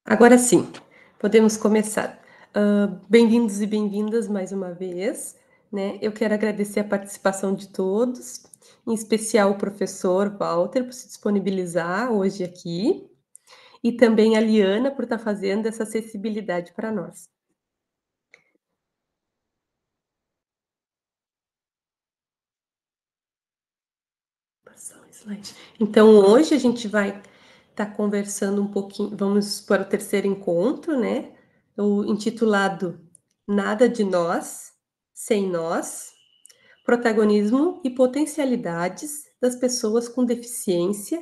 Agora sim, podemos começar. Bem-vindos e bem-vindas mais uma vez, né? Eu quero agradecer a participação de todos, em especial o professor Walter por se disponibilizar hoje aqui, e também a Liana por estar fazendo essa acessibilidade para nós. Passar um slide. Então, hoje a gente vai estar conversando um pouquinho, vamos para o terceiro encontro, né? O intitulado Nada de Nós, Sem Nós. Protagonismo e potencialidades das pessoas com deficiência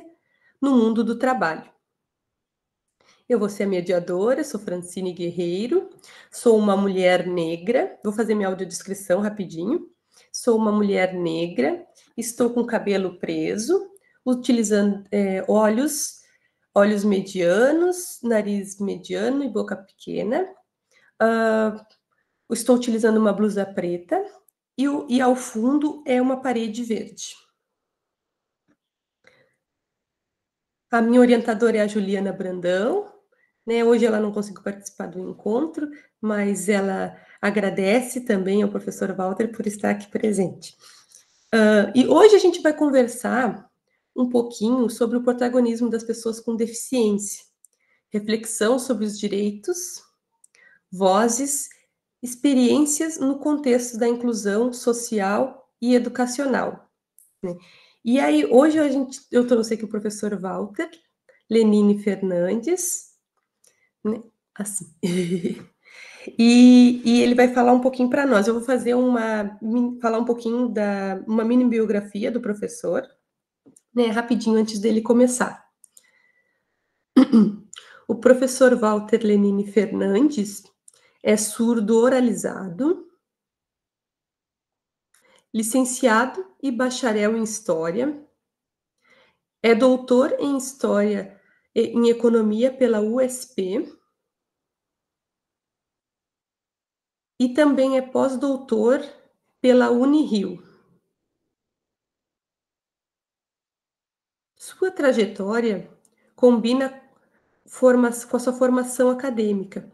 no mundo do trabalho. Eu vou ser a mediadora, sou Francine Guerreiro, sou uma mulher negra, vou fazer minha audiodescrição rapidinho. Sou uma mulher negra, estou com cabelo preso, utilizando olhos medianos, nariz mediano e boca pequena. Estou utilizando uma blusa preta e ao fundo é uma parede verde. A minha orientadora é a Juliana Brandão, né? Hoje ela não conseguiu participar do encontro, mas ela agradece também ao professor Walter por estar aqui presente. E hoje a gente vai conversar um pouquinho sobre o protagonismo das pessoas com deficiência, reflexão sobre os direitos, vozes, experiências no contexto da inclusão social e educacional, né? E aí, hoje eu trouxe aqui o professor Walter Lenine Fernandes, né? Assim. E ele vai falar um pouquinho para nós. Eu vou fazer falar um pouquinho da uma mini biografia do professor, né? Rapidinho antes dele começar. O professor Walter Lenine Fernandes é surdo oralizado, licenciado e bacharel em História, é doutor em História e em Economia pela USP e também é pós-doutor pela Unirio. Sua trajetória combina com a sua formação acadêmica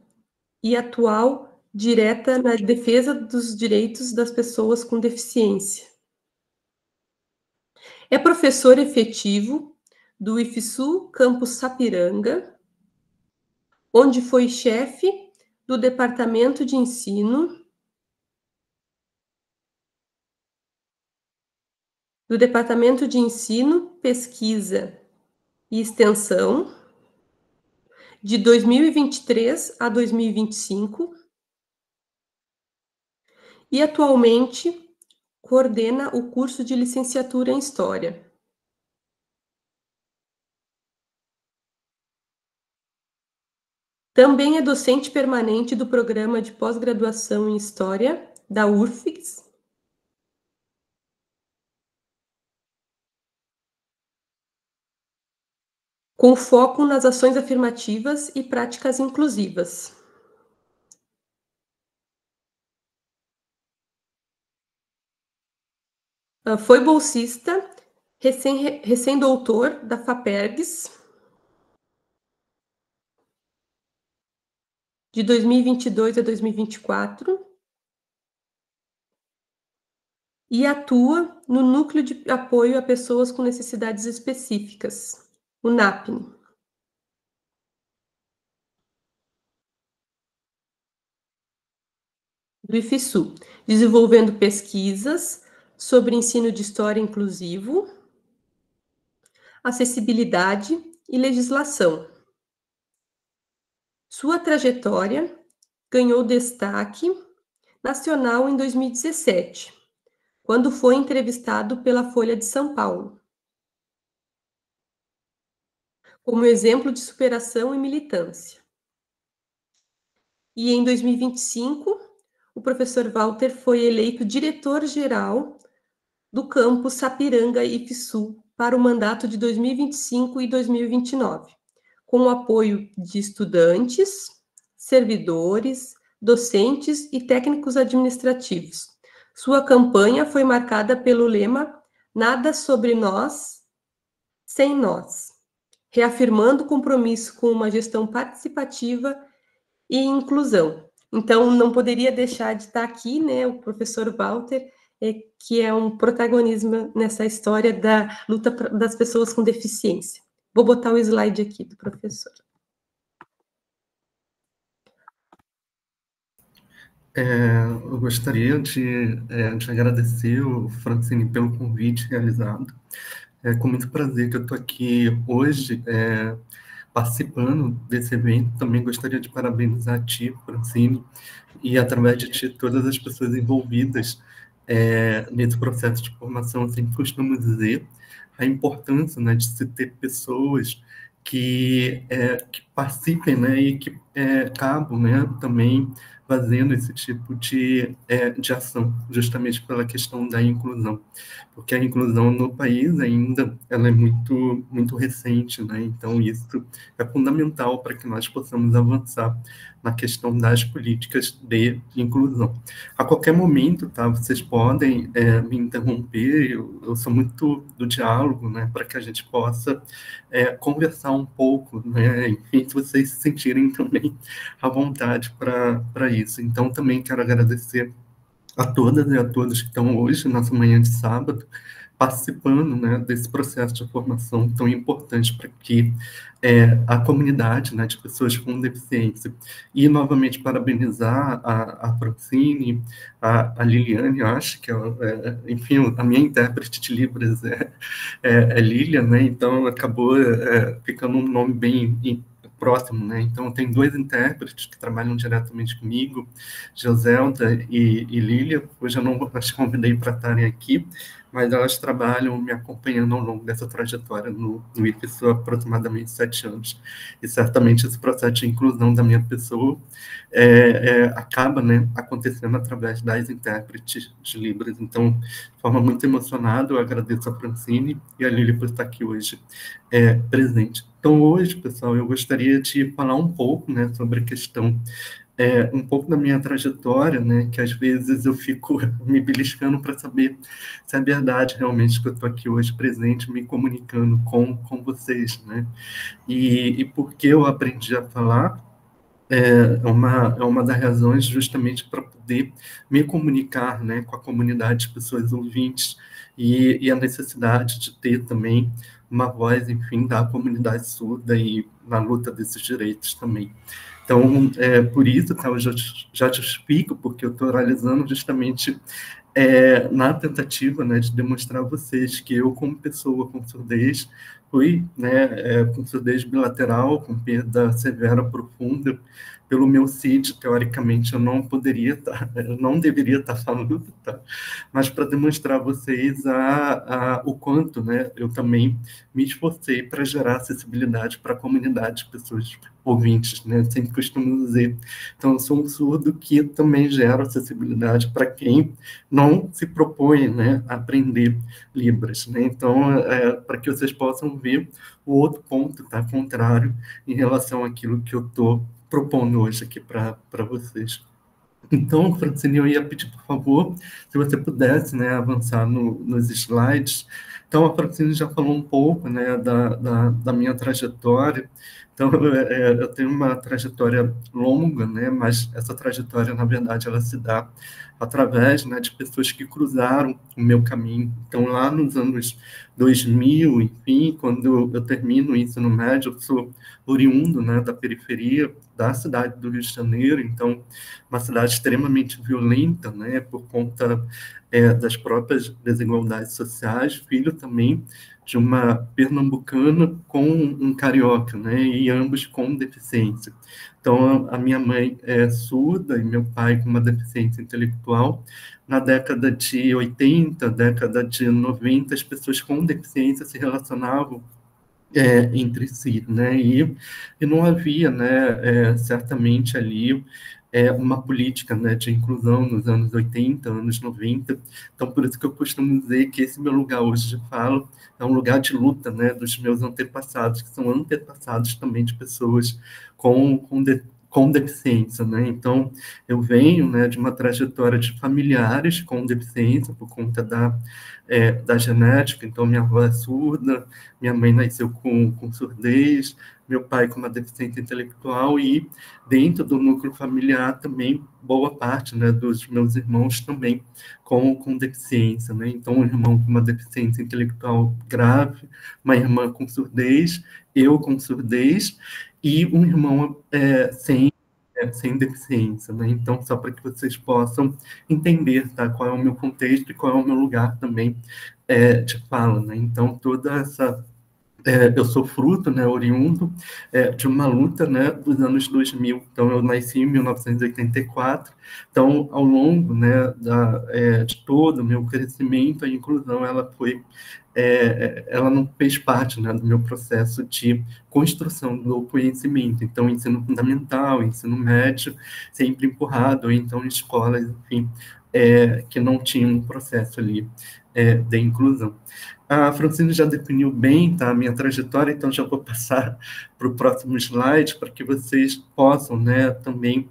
e atual direta na defesa dos direitos das pessoas com deficiência. É professor efetivo do IFSU Campus Sapiranga, onde foi chefe do Departamento de Ensino, Pesquisa e Extensão, de 2023 a 2025, e atualmente coordena o curso de licenciatura em História. Também é docente permanente do programa de pós-graduação em História da UFRGS, com foco nas ações afirmativas e práticas inclusivas. Foi bolsista, recém-doutor da FAPERGS, de 2022 a 2024, e atua no Núcleo de Apoio a Pessoas com Necessidades Específicas, o NAPNE. Do IFSU, desenvolvendo pesquisas sobre ensino de história inclusivo, acessibilidade e legislação. Sua trajetória ganhou destaque nacional em 2017, quando foi entrevistado pela Folha de São Paulo, como exemplo de superação e militância. E em 2025, o professor Walter foi eleito diretor-geral do campus Sapiranga IFSU para o mandato de 2025 e 2029, com o apoio de estudantes, servidores, docentes e técnicos administrativos. Sua campanha foi marcada pelo lema Nada sobre nós, sem nós. reafirmando o compromisso com uma gestão participativa e inclusão. Então, não poderia deixar de estar aqui, né, o professor Walter, que é um protagonismo nessa história da luta das pessoas com deficiência. Vou botar o slide aqui do professor. Eu gostaria de agradecer o Francine pelo convite realizado. É com muito prazer que eu estou aqui hoje participando desse evento. Também gostaria de parabenizar a ti, Francine, e através de ti, todas as pessoas envolvidas nesse processo de formação. Eu sempre costumo dizer a importância, né, de se ter pessoas que participem, né, e que acabam, né, também fazendo esse tipo de ação, justamente pela questão da inclusão, porque a inclusão no país ainda ela é muito recente, né, então isso é fundamental para que nós possamos avançar na questão das políticas de inclusão. A qualquer momento, tá, vocês podem me interromper, eu sou muito do diálogo, né, para que a gente possa conversar um pouco, né, enfim, se vocês se sentirem também à vontade para isso. Então, também quero agradecer a todas e a todos que estão hoje, nessa manhã de sábado, participando, né, desse processo de formação tão importante para que a comunidade, né, de pessoas com deficiência. E, novamente, parabenizar a Francine, a Liliane, acho que, enfim, a minha intérprete de Libras é Lilian, né, então acabou ficando um nome bem próximo, né? Então, tem dois intérpretes que trabalham diretamente comigo, Joselda e Lília. Hoje eu não as convidei para estarem aqui, mas elas trabalham me acompanhando ao longo dessa trajetória no IFSU há aproximadamente 7 anos. E certamente esse processo de inclusão da minha pessoa acaba, né, acontecendo através das intérpretes de Libras. Então, de forma muito emocionada, eu agradeço a Francine e a Lília por estar aqui hoje presente. Então, hoje, pessoal, eu gostaria de falar um pouco, né, sobre a questão, um pouco da minha trajetória, né, que às vezes eu fico me beliscando para saber se é verdade realmente que eu estou aqui hoje presente, me comunicando com vocês, né, e por que eu aprendi a falar é uma das razões justamente para poder me comunicar, né, com a comunidade de pessoas ouvintes e a necessidade de ter também uma voz, enfim, da comunidade surda e na luta desses direitos também. Então, por isso, tá, eu já te explico, porque eu estou realizando justamente na tentativa, né, de demonstrar a vocês que eu, como pessoa com surdez, fui, né, com surdez bilateral, com perda severa profunda, pelo meu CID, teoricamente, eu não deveria estar falando, tá? Mas para demonstrar a vocês o quanto, né, eu também me esforcei para gerar acessibilidade para a comunidade de pessoas ouvintes, né? Eu sempre costumo dizer, então, eu sou um surdo que também gera acessibilidade para quem não se propõe, né, a aprender Libras, né? Então, para que vocês possam ver o outro ponto, tá, contrário, em relação àquilo que eu estou propondo hoje aqui para vocês. Então, Francine, eu ia pedir, por favor, se você pudesse, né, avançar nos slides. Então, a Francine já falou um pouco, né, da minha trajetória. Então, eu tenho uma trajetória longa, né, mas essa trajetória, na verdade, ela se dá através, né, de pessoas que cruzaram o meu caminho. Então, lá nos anos 2000, enfim, quando eu termino o ensino médio, eu sou oriundo, né, da periferia da cidade do Rio de Janeiro, então, uma cidade extremamente violenta, né, por conta das próprias desigualdades sociais, filho também de uma pernambucana com um carioca, né, e ambos com deficiência. Então, a minha mãe é surda e meu pai com uma deficiência intelectual. Na década de 80, década de 90, as pessoas com deficiência se relacionavam entre si, né? E não havia, né, certamente ali uma política, né, de inclusão nos anos 80, anos 90. Então, por isso que eu costumo dizer que esse meu lugar hoje de fala é um lugar de luta, né, dos meus antepassados, que são antepassados também de pessoas com com deficiência, né? Então, eu venho, né, de uma trajetória de familiares com deficiência por conta da genética. Então, minha avó é surda, minha mãe nasceu com surdez, meu pai com uma deficiência intelectual e dentro do núcleo familiar também boa parte, né, dos meus irmãos também com deficiência, né? Então, um irmão com uma deficiência intelectual grave, uma irmã com surdez, eu com surdez e um irmão sem deficiência, né? Então, só para que vocês possam entender, tá? Qual é o meu contexto e qual é o meu lugar também de fala, né? Então, toda essa eu sou fruto, né, oriundo de uma luta, né, dos anos 2000. Então, eu nasci em 1984. Então, ao longo, né, de todo o meu crescimento, a inclusão ela não fez parte, né, do meu processo de construção do conhecimento. Então, ensino fundamental, ensino médio, sempre empurrado, ou então escolas, enfim, que não tinham um processo ali de inclusão. A Francine já definiu bem, tá, a minha trajetória, então já vou passar para o próximo slide para que vocês possam, né, também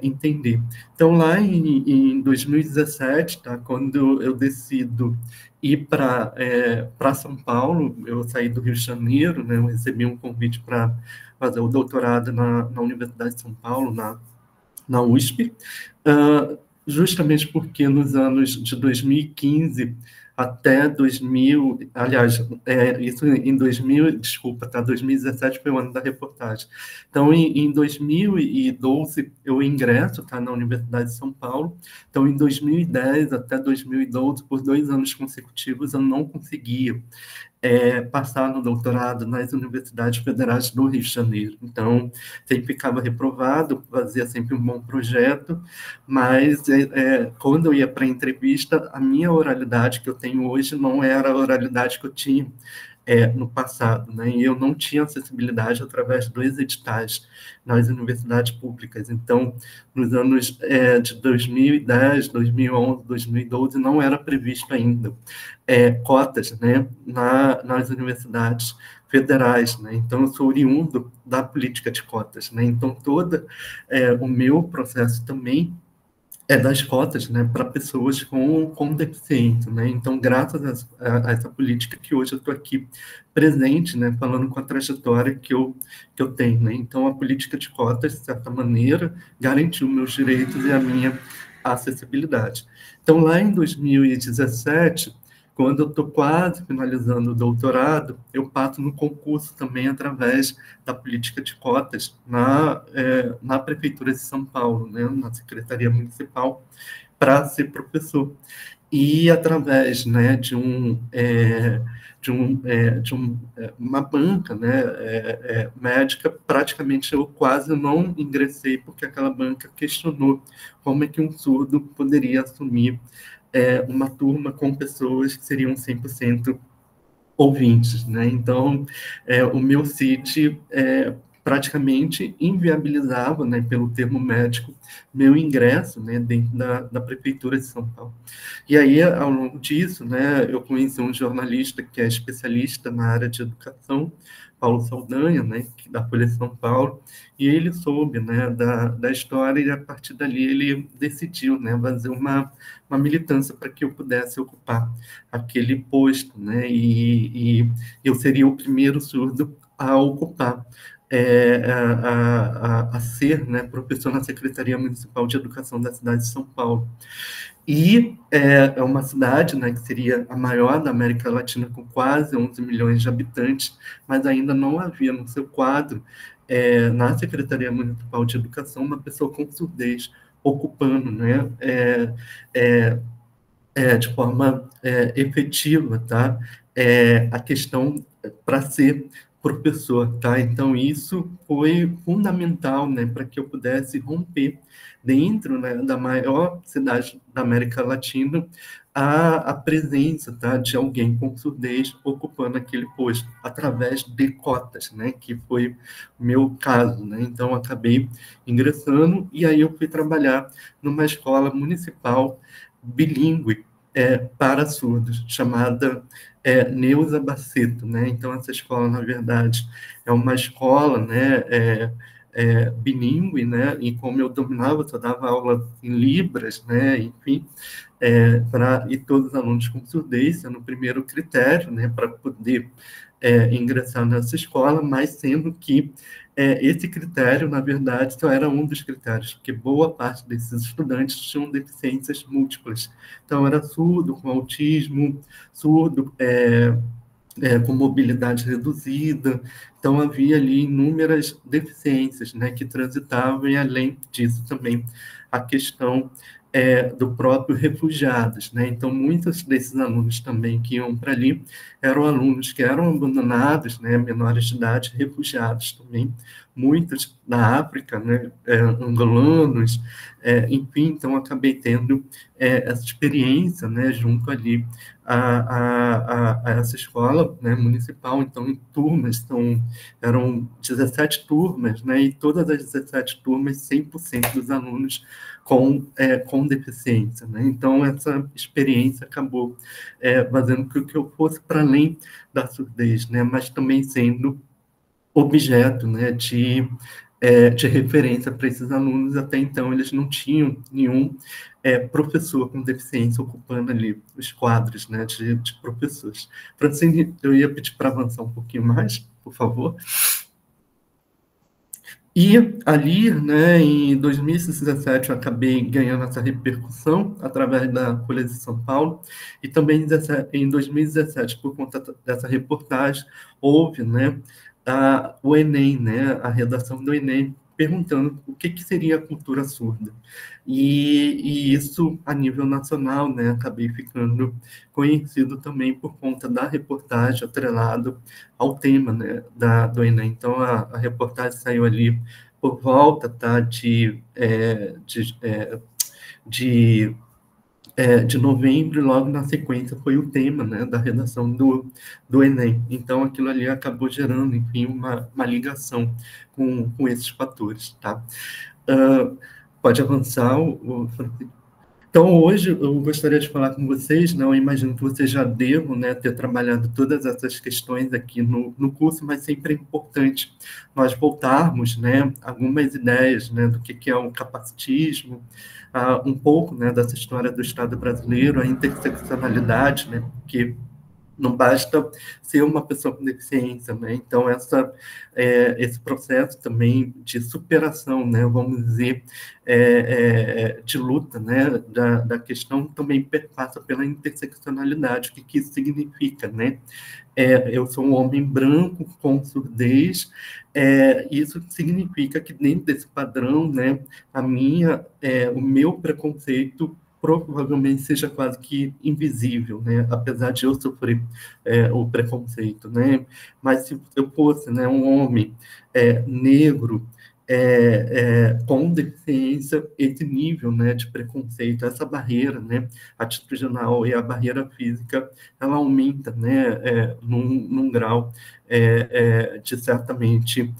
entender. Então, lá em 2017, tá, quando eu decido ir para São Paulo, eu saí do Rio de Janeiro, né, eu recebi um convite para fazer o doutorado na Universidade de São Paulo, na USP, justamente porque nos anos de 2015 até 2000, aliás, isso em 2000, desculpa, tá? 2017 foi o ano da reportagem. Então, em 2012, eu ingresso, tá, na Universidade de São Paulo. Então, em 2010 até 2012, por 2 anos consecutivos, eu não conseguia passar no doutorado nas universidades federais do Rio de Janeiro. Então, sempre ficava reprovado, fazia sempre um bom projeto, mas quando eu ia para a entrevista, a minha oralidade que eu tenho hoje não era a oralidade que eu tinha no passado, né? E eu não tinha acessibilidade através dos editais nas universidades públicas. Então, nos anos de 2010, 2011, 2012, não era previsto ainda cotas, né, nas universidades federais, né? Então, eu sou oriundo da política de cotas, né? Então, todo o meu processo também das cotas, né, para pessoas com deficiência, né? Então, graças a essa política que hoje eu estou aqui presente, né, falando com a trajetória que eu tenho, né? Então, a política de cotas, de certa maneira, garantiu meus direitos e a minha acessibilidade. Então, lá em 2017, quando eu estou quase finalizando o doutorado, eu passo no concurso também através da política de cotas na Prefeitura de São Paulo, né, na Secretaria Municipal, para ser professor. E através, né, uma banca, né, médica, praticamente eu quase não ingressei, porque aquela banca questionou como é que um surdo poderia assumir uma turma com pessoas que seriam 100% ouvintes, né? Então, o meu CIT praticamente inviabilizava, né, pelo termo médico, meu ingresso, né, dentro da Prefeitura de São Paulo. E aí, ao longo disso, né, eu conheci um jornalista que é especialista na área de educação, Paulo Saldanha, né, da Folha de São Paulo, e ele soube, né, da história, e a partir dali ele decidiu, né, fazer uma militância para que eu pudesse ocupar aquele posto, né, e eu seria o primeiro surdo a ocupar, a ser, né, professor na Secretaria Municipal de Educação da cidade de São Paulo. E é uma cidade, né, que seria a maior da América Latina, com quase 11 milhões de habitantes, mas ainda não havia no seu quadro, na Secretaria Municipal de Educação, uma pessoa com surdez ocupando, né, de forma efetiva, tá? A questão para ser professor, tá? Então, isso foi fundamental, né, para que eu pudesse romper dentro, né, da maior cidade da América Latina a presença, tá, de alguém com surdez ocupando aquele posto através de cotas, né, que foi o meu caso, né? Então, acabei ingressando e aí eu fui trabalhar numa escola municipal bilíngue para surdos, chamada Neuza Baceto, né? Então, essa escola, na verdade, é uma escola, né, bilíngue, né, e como eu dominava, eu dava aula em Libras, né, enfim, e todos os alunos com surdez, sendo o primeiro critério, né, para poder ingressar nessa escola, mas sendo que esse critério, na verdade, só era um dos critérios, porque boa parte desses estudantes tinham deficiências múltiplas. Então, era surdo com autismo, surdo com mobilidade reduzida. Então, havia ali inúmeras deficiências, né, que transitavam, e além disso também a questão do próprio refugiados, né? Então, muitos desses alunos também que iam para ali eram alunos que eram abandonados, né, menores de idade, refugiados também, muitos da África, né, angolanos, enfim, então acabei tendo essa experiência, né, junto ali a essa escola, né, municipal. Então, em turmas, eram 17 turmas, né, e todas as 17 turmas, 100% dos alunos com deficiência, né? Então, essa experiência acabou fazendo com que eu fosse para além da surdez, né, mas também sendo objeto, né, de referência para esses alunos. Até então, eles não tinham nenhum professor com deficiência ocupando ali os quadros, né, de professores. Francine, eu ia pedir para avançar um pouquinho mais, por favor. E ali, né, em 2017, eu acabei ganhando essa repercussão através da Folha de São Paulo, e também em 2017, por conta dessa reportagem, houve, né, o Enem, né, a redação do Enem, perguntando o que seria a cultura surda. E isso, a nível nacional, né, acabei ficando conhecido também por conta da reportagem atrelado ao tema, né, do Enem. Então, a reportagem saiu ali por volta, tá, de novembro, e logo na sequência foi o tema, né, da redação do Enem. Então, aquilo ali acabou gerando, enfim, uma ligação com esses fatores, tá? Pode avançar, Francisco. Então, hoje eu gostaria de falar com vocês, né, eu imagino que vocês já devam, né, ter trabalhado todas essas questões aqui no curso, mas sempre é importante nós voltarmos, né, algumas ideias, né, do que é o capacitismo, um pouco, né, dessa história do Estado brasileiro, a interseccionalidade, né, porque não basta ser uma pessoa com deficiência, né? Então, esse processo também de superação, né, vamos dizer, de luta, né, da questão também passa pela interseccionalidade. O que isso significa, né? Eu sou um homem branco com surdez, isso significa que dentro desse padrão, né, o meu preconceito provavelmente seja quase que invisível, né? Apesar de eu sofrer o preconceito, né? Mas se eu fosse, né, um homem negro, com deficiência, esse nível, né, de preconceito, essa barreira, né, atitudinal e a barreira física, ela aumenta, né, num grau de certamente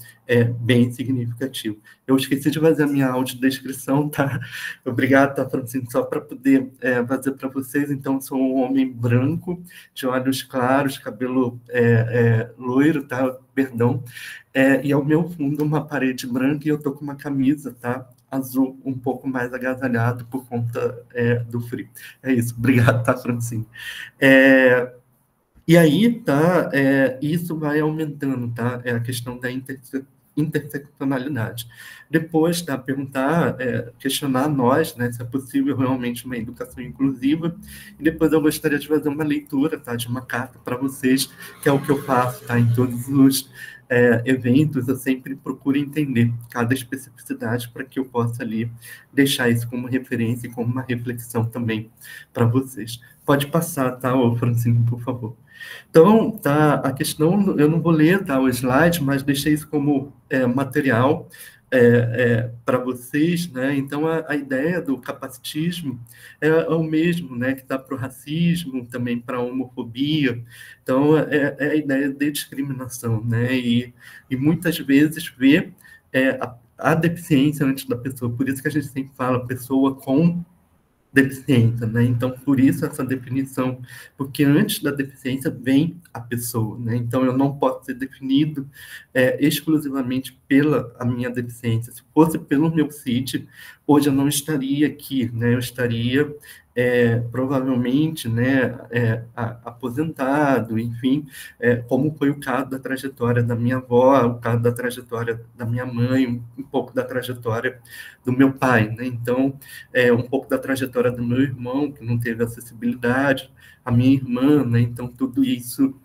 bem significativo. Eu esqueci de fazer a minha audiodescrição, tá? Obrigado, tá, Francine, só para poder fazer para vocês. Então, sou um homem branco, de olhos claros, cabelo loiro, tá? Perdão. E ao meu fundo, uma parede branca, e eu tô com uma camisa, tá? Azul, um pouco mais agasalhado por conta do frio. É isso. Obrigado, tá, Francine? E aí, tá, isso vai aumentando, tá? É a questão da interseccionalidade. Depois, tá, perguntar, questionar nós, né, se é possível realmente uma educação inclusiva. E depois eu gostaria de fazer uma leitura, tá, de uma carta para vocês, que é o que eu faço, tá, em todos os eventos. Eu sempre procuro entender cada especificidade para que eu possa ali deixar isso como referência e como uma reflexão também para vocês. Pode passar, tá, Francine, por favor. Então, tá, a questão, eu não vou ler, tá, o slide, mas deixei isso como material para vocês, né? Então, a ideia do capacitismo é o mesmo, né, que dá para o racismo, também para a homofobia. Então, é a ideia de discriminação, né? E muitas vezes vê a deficiência antes da pessoa. Por isso que a gente sempre fala pessoa com deficiência, né? Então, por isso essa definição, porque antes da deficiência vem a pessoa, né? Então, eu não posso ser definido exclusivamente pela a minha deficiência. Se fosse pelo meu CID, hoje eu não estaria aqui, né? Eu estaria provavelmente, né, aposentado, enfim, como foi o caso da trajetória da minha avó, o caso da trajetória da minha mãe, um pouco da trajetória do meu pai, né? Então, um pouco da trajetória do meu irmão, que não teve acessibilidade, a minha irmã, né? Então, tudo isso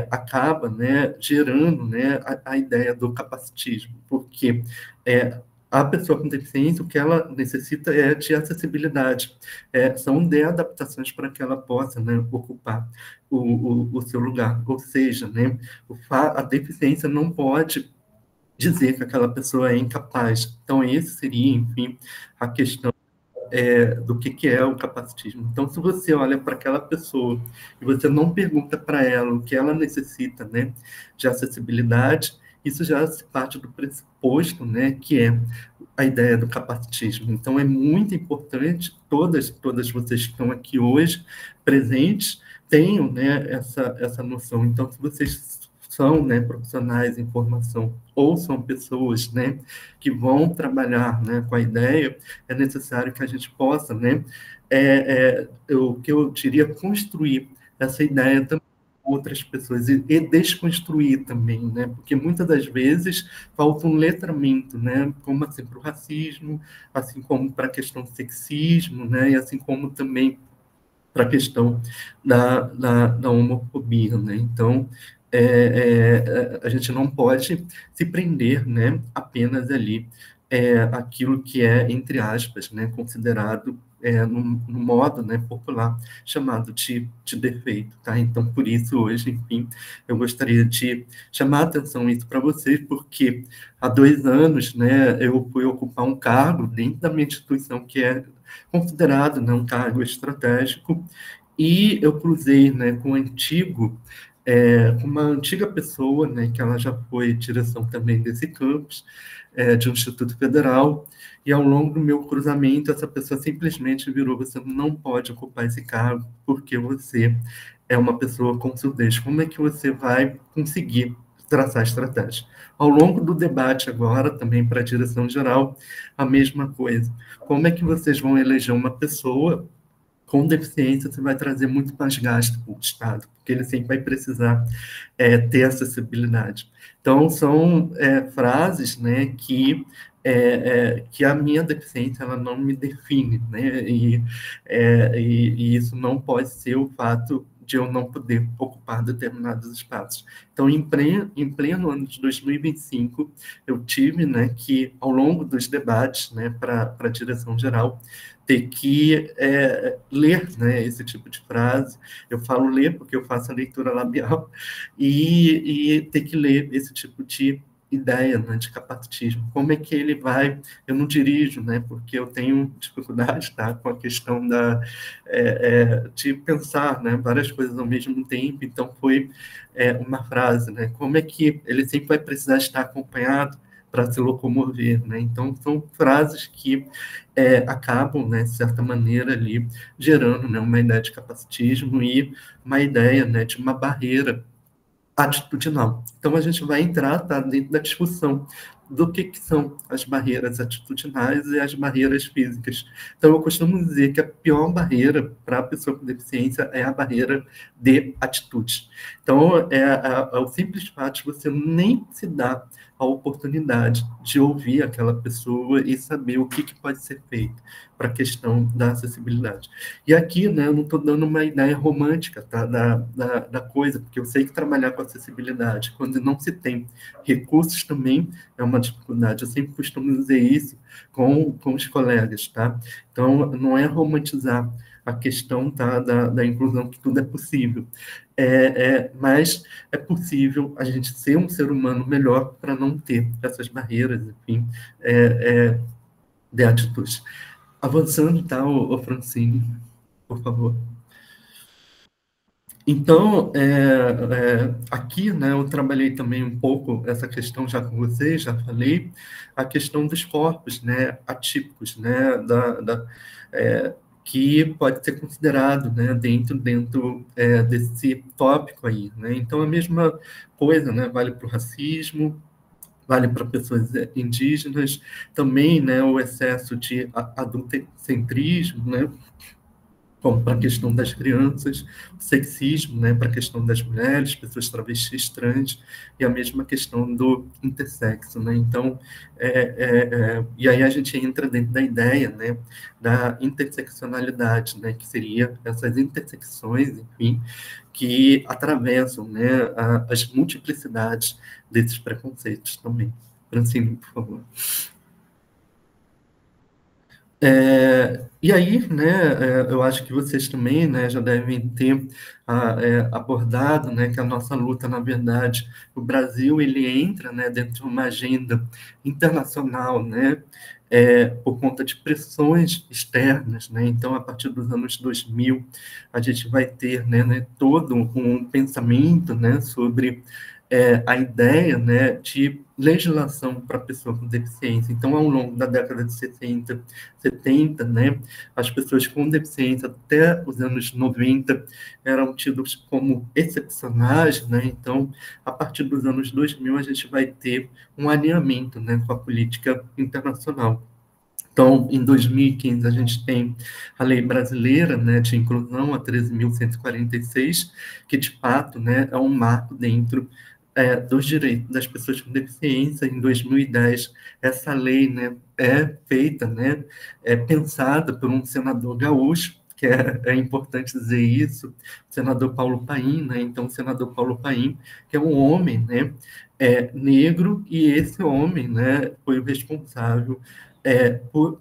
acaba, né, gerando, né, a ideia do capacitismo, porque a pessoa com deficiência, o que ela necessita é de acessibilidade. São de adaptações para que ela possa, né, ocupar o seu lugar. Ou seja, né, a deficiência não pode dizer que aquela pessoa é incapaz. Então, esse seria, enfim, a questão do que é o capacitismo. Então, se você olha para aquela pessoa e você não pergunta para ela o que ela necessita, né, de acessibilidade, isso já se parte do pressuposto, né, que é a ideia do capacitismo. Então, é muito importante, todas vocês que estão aqui hoje, presentes, tenham, né, essa noção. Então, se vocês são, né, profissionais em formação ou são pessoas, né, que vão trabalhar, né, com a ideia, é necessário que a gente possa, né, o que eu diria, construir essa ideia também com outras pessoas e desconstruir também, né, porque muitas das vezes falta um letramento, né, como assim para o racismo, assim como para a questão do sexismo, né, e assim como também para a questão da homofobia, né? Então, a gente não pode se prender, né, apenas ali aquilo que é, entre aspas, né, considerado no modo, né, popular chamado de defeito, tá? Então, por isso, hoje, enfim, eu gostaria de chamar a atenção isso para vocês, porque há 2 anos, né, eu fui ocupar um cargo dentro da minha instituição que é considerado, né, um cargo estratégico, e eu cruzei, né, com uma antiga pessoa, né, que ela já foi direção também desse campus, de um instituto federal, e ao longo do meu cruzamento, essa pessoa simplesmente virou: você não pode ocupar esse cargo porque você é uma pessoa com surdez. Como é que você vai conseguir traçar estratégia? Ao longo do debate agora, também para a direção geral, a mesma coisa. Como é que vocês vão eleger uma pessoa com deficiência? Você vai trazer muito mais gasto para o Estado, porque ele sempre vai precisar ter acessibilidade. Então, são frases, né, que a minha deficiência ela não me define, né, e isso não pode ser o fato de eu não poder ocupar determinados espaços. Então, em pleno ano de 2025, eu tive, né, que, ao longo dos debates, né, para a direção geral, ter que ler, né, esse tipo de frase. Eu falo ler porque eu faço a leitura labial, e ter que ler esse tipo de ideia, né, de capacitismo. Como é que ele vai... Eu não dirijo, né, porque eu tenho dificuldade, tá, com a questão de pensar, né, várias coisas ao mesmo tempo. Então, foi uma frase, né, como é que ele sempre vai precisar estar acompanhado para se locomover, né? Então, são frases que acabam, né, de certa maneira, ali, gerando, né, uma ideia de capacitismo e uma ideia, né, de uma barreira atitudinal. Então, a gente vai entrar, tá, dentro da discussão do que são as barreiras atitudinais e as barreiras físicas. Então, eu costumo dizer que a pior barreira para a pessoa com deficiência é a barreira de atitude. Então, o simples fato de você nem se dar a oportunidade de ouvir aquela pessoa e saber o que pode ser feito para a questão da acessibilidade. E aqui, né, eu não estou dando uma ideia romântica, tá, da coisa, porque eu sei que trabalhar com acessibilidade, quando não se tem recursos, também é uma dificuldade. Eu sempre costumo dizer isso com os colegas, tá? Então, não é romantizar a questão, tá, da inclusão, que tudo é possível. Mas é possível a gente ser um ser humano melhor para não ter essas barreiras, enfim, de atitudes. Avançando, tá, o Francine, por favor. Então, aqui, né, eu trabalhei também um pouco essa questão já com vocês, já falei, a questão dos corpos, né, atípicos, né, que pode ser considerado, né, dentro desse tópico aí, né? Então, a mesma coisa, né, vale para o racismo, vale para pessoas indígenas, também, né, o excesso de adultocentrismo, né, como para a questão das crianças, o sexismo, né, para a questão das mulheres, pessoas travestis, trans, e a mesma questão do intersexo, né? Então, e aí a gente entra dentro da ideia, né, da interseccionalidade, né, que seria essas intersecções, enfim, que atravessam, né, as multiplicidades desses preconceitos também. Francine, por favor. E aí, né, eu acho que vocês também, né, já devem ter abordado, né, que a nossa luta, na verdade, o Brasil, ele entra, né, dentro de uma agenda internacional, né, por conta de pressões externas, né, então, a partir dos anos 2000, a gente vai ter, né, todo um pensamento, né, sobre a ideia, né, de legislação para pessoa com deficiência. Então, ao longo da década de 60, 70, né, as pessoas com deficiência até os anos 90 eram tidos como excepcionais, né? Então, a partir dos anos 2000 a gente vai ter um alinhamento, né, com a política internacional. Então, em 2015, a gente tem a lei brasileira, né, de inclusão, a 13.146, que, de fato, né, é um marco dentro dos direitos das pessoas com deficiência. Em 2010, essa lei, né, é feita, né, é pensada por um senador gaúcho, que é importante dizer isso, o senador Paulo Paim, né? Então, o senador Paulo Paim, que é um homem, né, negro, e esse homem, né, foi o responsável por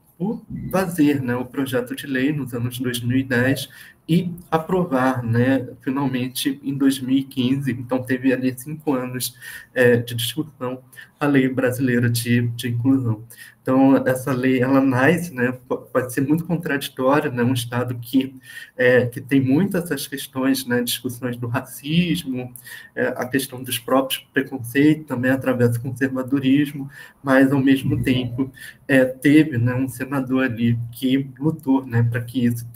fazer, né, o projeto de lei nos anos 2010 e aprovar, né, finalmente em 2015. Então, teve ali 5 anos de discussão a lei brasileira de inclusão. Então, essa lei, ela nasce, né, pode ser muito contraditória, né, um Estado que tem muitas essas questões, né, discussões do racismo, a questão dos próprios preconceitos, também através do conservadorismo, mas, ao mesmo tempo, teve, né, um senador ali que lutou, né, para que isso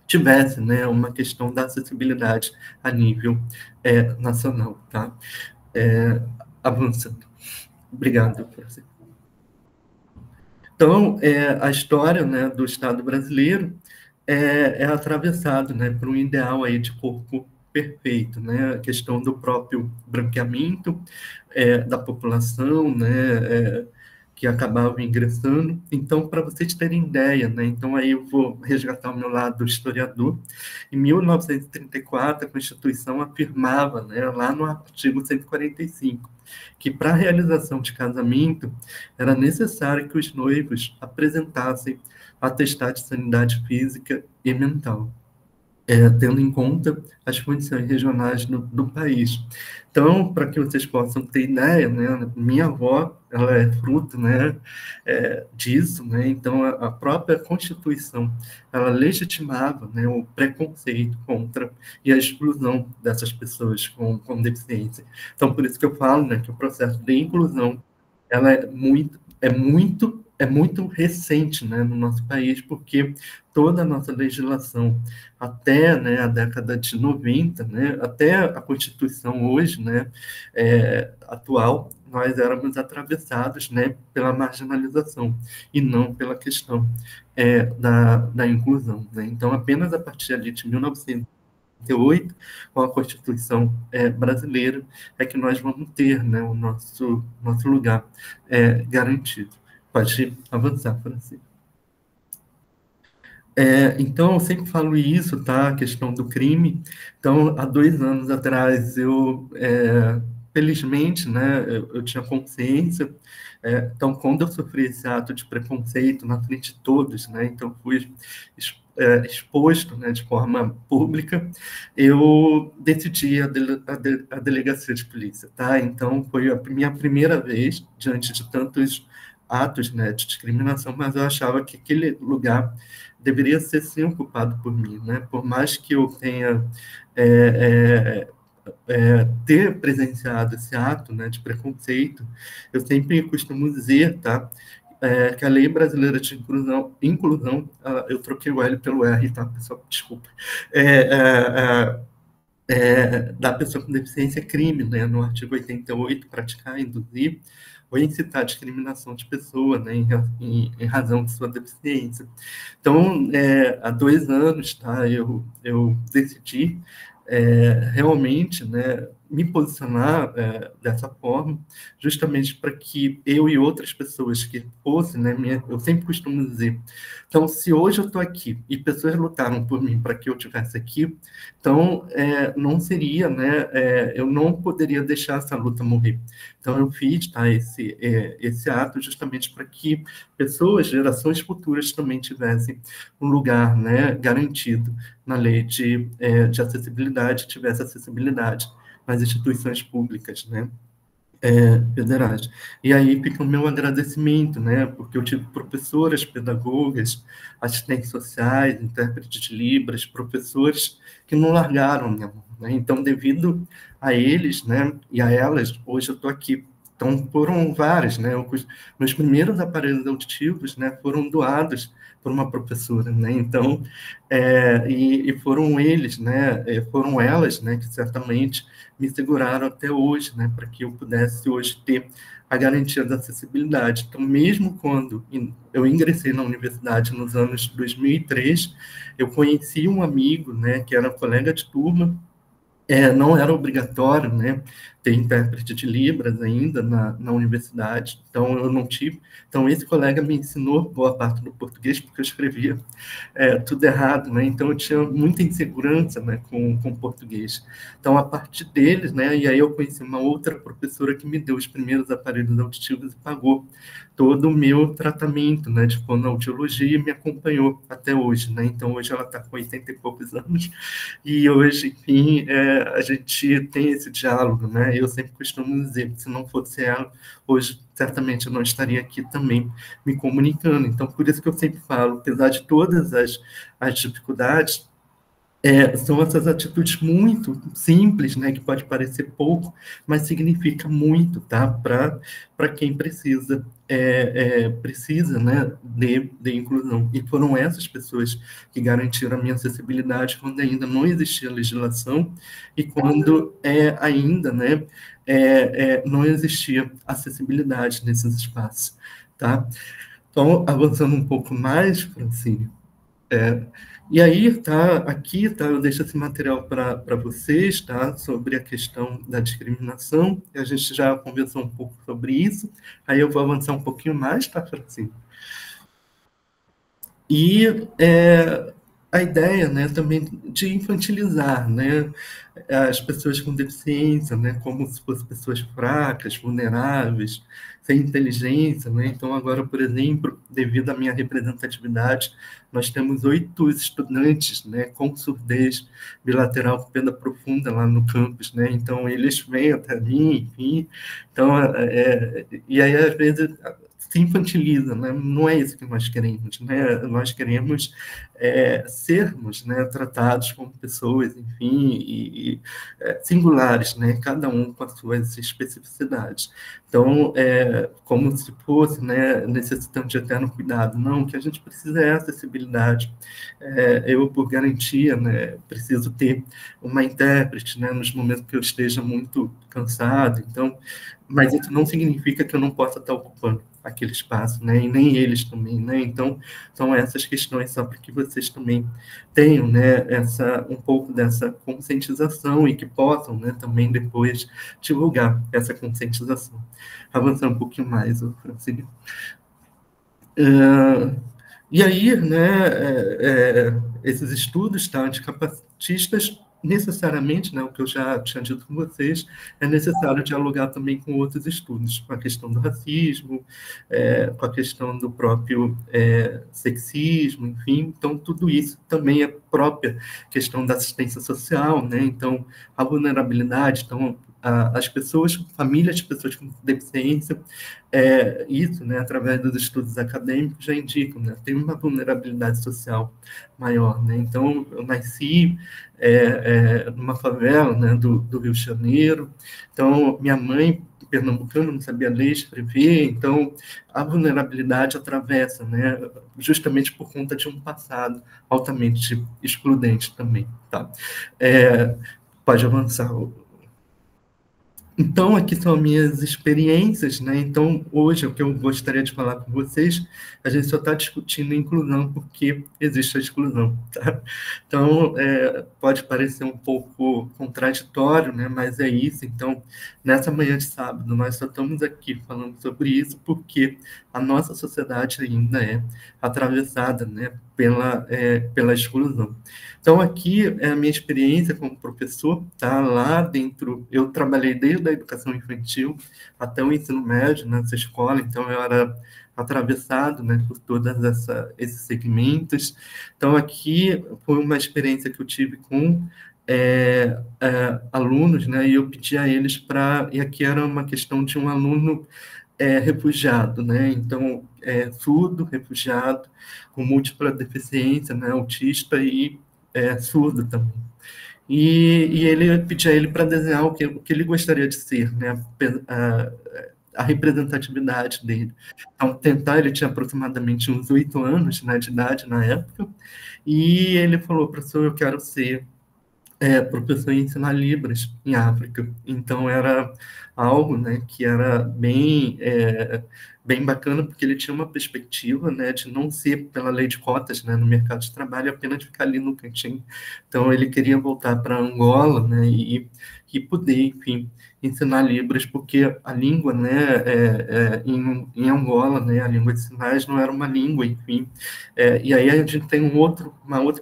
tivesse, né, uma questão da acessibilidade a nível nacional, tá? Avançando. Obrigado, professor. Então, a história, né, do Estado brasileiro é atravessado, né, por um ideal aí de corpo perfeito, né, a questão do próprio branqueamento da população, né, que acabava ingressando. Então, para vocês terem ideia, né, então aí eu vou resgatar o meu lado historiador. Em 1934, a Constituição afirmava, né, lá no artigo 145, que para a realização de casamento era necessário que os noivos apresentassem atestado de sanidade física e mental, tendo em conta as condições regionais do país. Então, para que vocês possam ter ideia, né, minha avó, ela é fruto, né, disso, né, então a própria Constituição, ela legitimava, né, o preconceito contra e a exclusão dessas pessoas com deficiência. Então, por isso que eu falo, né, que o processo de inclusão, ela é muito recente, né, no nosso país, porque toda a nossa legislação até, né, a década de 90, né, até a Constituição hoje, né, atual, nós éramos atravessados, né, pela marginalização e não pela questão da inclusão, né? Então, apenas a partir ali de 1988, com a Constituição brasileira, é que nós vamos ter, né, o nosso lugar garantido. Pode avançar, Francisco. Então, eu sempre falo isso, tá? A questão do crime. Então, há 2 anos atrás, felizmente, né, eu tinha consciência. Então, quando eu sofri esse ato de preconceito na frente de todos, né, então fui exposto, né, de forma pública, eu decidi a delegacia de polícia, tá? Então, foi a minha primeira vez diante de tantos atos, né, de discriminação, mas eu achava que aquele lugar deveria ser sim ocupado por mim, né? Por mais que eu tenha ter presenciado esse ato, né, de preconceito, eu sempre costumo dizer, tá? que a Lei Brasileira de Inclusão, eu troquei o L pelo R, tá, pessoal? Desculpa. Da pessoa com deficiência é crime, né, no artigo 88, praticar, induzir ou incitar a discriminação de pessoa, né, em razão de sua deficiência. Então, há 2 anos, tá, eu decidi realmente, né, me posicionar dessa forma, justamente para que eu e outras pessoas que fossem, né, eu sempre costumo dizer, então, se hoje eu estou aqui e pessoas lutaram por mim para que eu estivesse aqui, então, não seria, né, eu não poderia deixar essa luta morrer. Então, eu fiz, tá, esse ato justamente para que pessoas, gerações futuras também tivessem um lugar, né, garantido na lei de acessibilidade, tivesse acessibilidade nas instituições públicas, né, federais. E aí fica o meu agradecimento, né, porque eu tive professoras, pedagogas, assistentes sociais, intérpretes de Libras, professores que não largaram minha mão, né? Então, devido a eles, né, e a elas, hoje eu estou aqui. Então, foram várias, né? Meus primeiros aparelhos auditivos, né, foram doados por uma professora, né? Então, e foram eles, né, foram elas, né, que certamente me seguraram até hoje, né, para que eu pudesse hoje ter a garantia da acessibilidade. Então, mesmo quando eu ingressei na universidade nos anos 2003, eu conheci um amigo, né, que era colega de turma, não era obrigatório, né, ter intérprete de Libras ainda na universidade, então eu não tive. Então, esse colega me ensinou boa parte do português, porque eu escrevia tudo errado, né, então eu tinha muita insegurança, né, com português. Então, a partir deles, né, e aí eu conheci uma outra professora que me deu os primeiros aparelhos auditivos e pagou todo o meu tratamento, né, de fonoaudiologia e me acompanhou até hoje, né, então hoje ela está com 80 e poucos anos, e hoje, enfim, a gente tem esse diálogo, né? Eu sempre costumo dizer, se não fosse ela, hoje certamente eu não estaria aqui também me comunicando. Então, por isso que eu sempre falo, apesar de todas as dificuldades, são essas atitudes muito simples, né, que pode parecer pouco, mas significa muito, tá, para quem precisa, né, de inclusão. E foram essas pessoas que garantiram a minha acessibilidade quando ainda não existia legislação e quando ainda, né, não existia acessibilidade nesses espaços, tá? Então, avançando um pouco mais, Francine, e aí, tá, aqui, tá, eu deixo esse material para vocês, tá, sobre a questão da discriminação, a gente já conversou um pouco sobre isso, aí eu vou avançar um pouquinho mais, tá, Francine? E a ideia, né, também de infantilizar, né, as pessoas com deficiência, né, como se fossem pessoas fracas, vulneráveis, sem inteligência, né? Então, agora, por exemplo, devido à minha representatividade, nós temos 8 estudantes, né, com surdez bilateral com perda profunda lá no campus, né? Então, eles vêm até mim, enfim. Então, e aí, às vezes, se infantiliza, né? Não é isso que nós queremos, né? Nós queremos sermos, né, tratados como pessoas, enfim, singulares, né? Cada um com as suas especificidades. Então, como se fosse, né, necessitando de eterno cuidado. Não, o que a gente precisa é acessibilidade. Eu, por garantia, né, preciso ter uma intérprete, né, nos momentos que eu esteja muito cansado. Então, mas isso não significa que eu não possa estar ocupando aquele espaço, né, e nem eles também, né. Então, são essas questões só para que vocês também tenham, né, um pouco dessa conscientização e que possam, né, também depois divulgar essa conscientização. Avançar um pouquinho mais, Francine. E aí, né, esses estudos, tá, anticapacitistas, necessariamente, né, o que eu já tinha dito com vocês, é necessário dialogar também com outros estudos, com a questão do racismo, com a questão do próprio sexismo, enfim, então tudo isso também é própria questão da assistência social, né, então a vulnerabilidade, então as pessoas, famílias de pessoas com deficiência, isso, né, através dos estudos acadêmicos, já indicam, né, tem uma vulnerabilidade social maior, né? Então, eu nasci numa favela, né, do Rio de Janeiro, então, minha mãe, pernambucana, não sabia ler e escrever, então, a vulnerabilidade atravessa, né, justamente por conta de um passado altamente excludente também, tá? Pode avançar. Então, aqui são minhas experiências, né? Então, hoje, o que eu gostaria de falar com vocês, a gente só está discutindo inclusão porque existe a exclusão, tá? Então, pode parecer um pouco contraditório, né? Mas é isso. Então, nessa manhã de sábado, nós só estamos aqui falando sobre isso porque a nossa sociedade ainda é atravessada, né? Pela exclusão. Então, aqui é a minha experiência como professor, tá? Lá dentro, eu trabalhei desde a educação infantil até o ensino médio nessa escola, então eu era atravessado, né, por todos esses segmentos. Então, aqui foi uma experiência que eu tive com alunos, né, e eu pedi a eles para... E aqui era uma questão de um aluno refugiado, né? Então, surdo, refugiado, com múltipla deficiência, né? Autista e surdo também. E ele pedia a ele para desenhar o que ele gostaria de ser, né? A representatividade dele. Então, tentar, ele tinha aproximadamente uns 8 anos, né, de idade na época, e ele falou: professor, eu quero ser professor em ensinar Libras em África. Então, era algo, né, que era bem bacana, porque ele tinha uma perspectiva, né, de não ser pela lei de cotas, né, no mercado de trabalho, apenas ficar ali no cantinho. Então, ele queria voltar para Angola, né, e poder, enfim, ensinar Libras, porque a língua, né, em Angola, né, a língua de sinais não era uma língua, enfim. E aí a gente tem um outro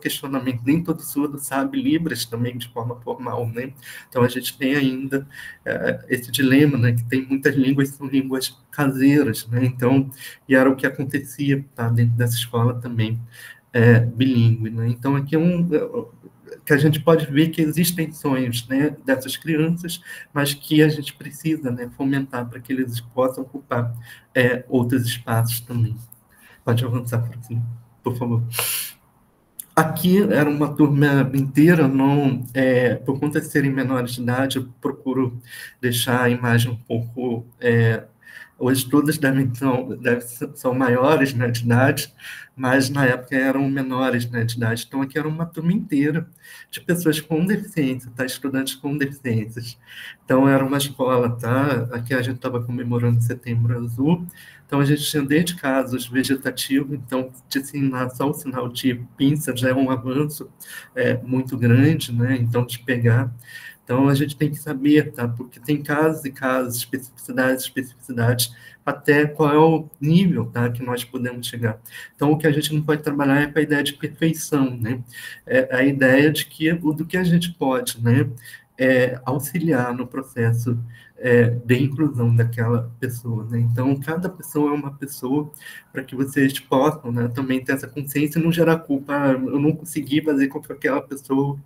questionamento: nem todo surdo sabe Libras também de forma formal, né? Então a gente tem ainda esse dilema, né, que tem muitas línguas que são línguas caseiras, né? Então, e era o que acontecia, tá, dentro dessa escola também, bilíngue, né? Então aqui que a gente pode ver que existem sonhos, né, dessas crianças, mas que a gente precisa, né, fomentar para que eles possam ocupar outros espaços também. Pode avançar, Francine, por favor. Aqui era uma turma inteira, não, por conta de serem menores de idade, eu procuro deixar a imagem um pouco... hoje todas são maiores, né, de idade, mas na época eram menores, né, de idade. Então aqui era uma turma inteira de pessoas com deficiência, tá? Estudantes com deficiências. Então era uma escola, tá? Aqui a gente estava comemorando Setembro Azul. Então, a gente tinha desde casos vegetativos, então, de ensinar só o sinal de pinça já é um avanço muito grande, né? Então, de pegar. Então, a gente tem que saber, tá? Porque tem casos e casos, especificidades, até qual é o nível, tá, que nós podemos chegar. Então, o que a gente não pode trabalhar é com a ideia de perfeição, né? A ideia de que do que a gente pode, né, auxiliar no processo de inclusão daquela pessoa, né? Então, cada pessoa é uma pessoa, para que vocês possam, né, também ter essa consciência e não gerar culpa. Eu não consegui fazer com que aquela pessoa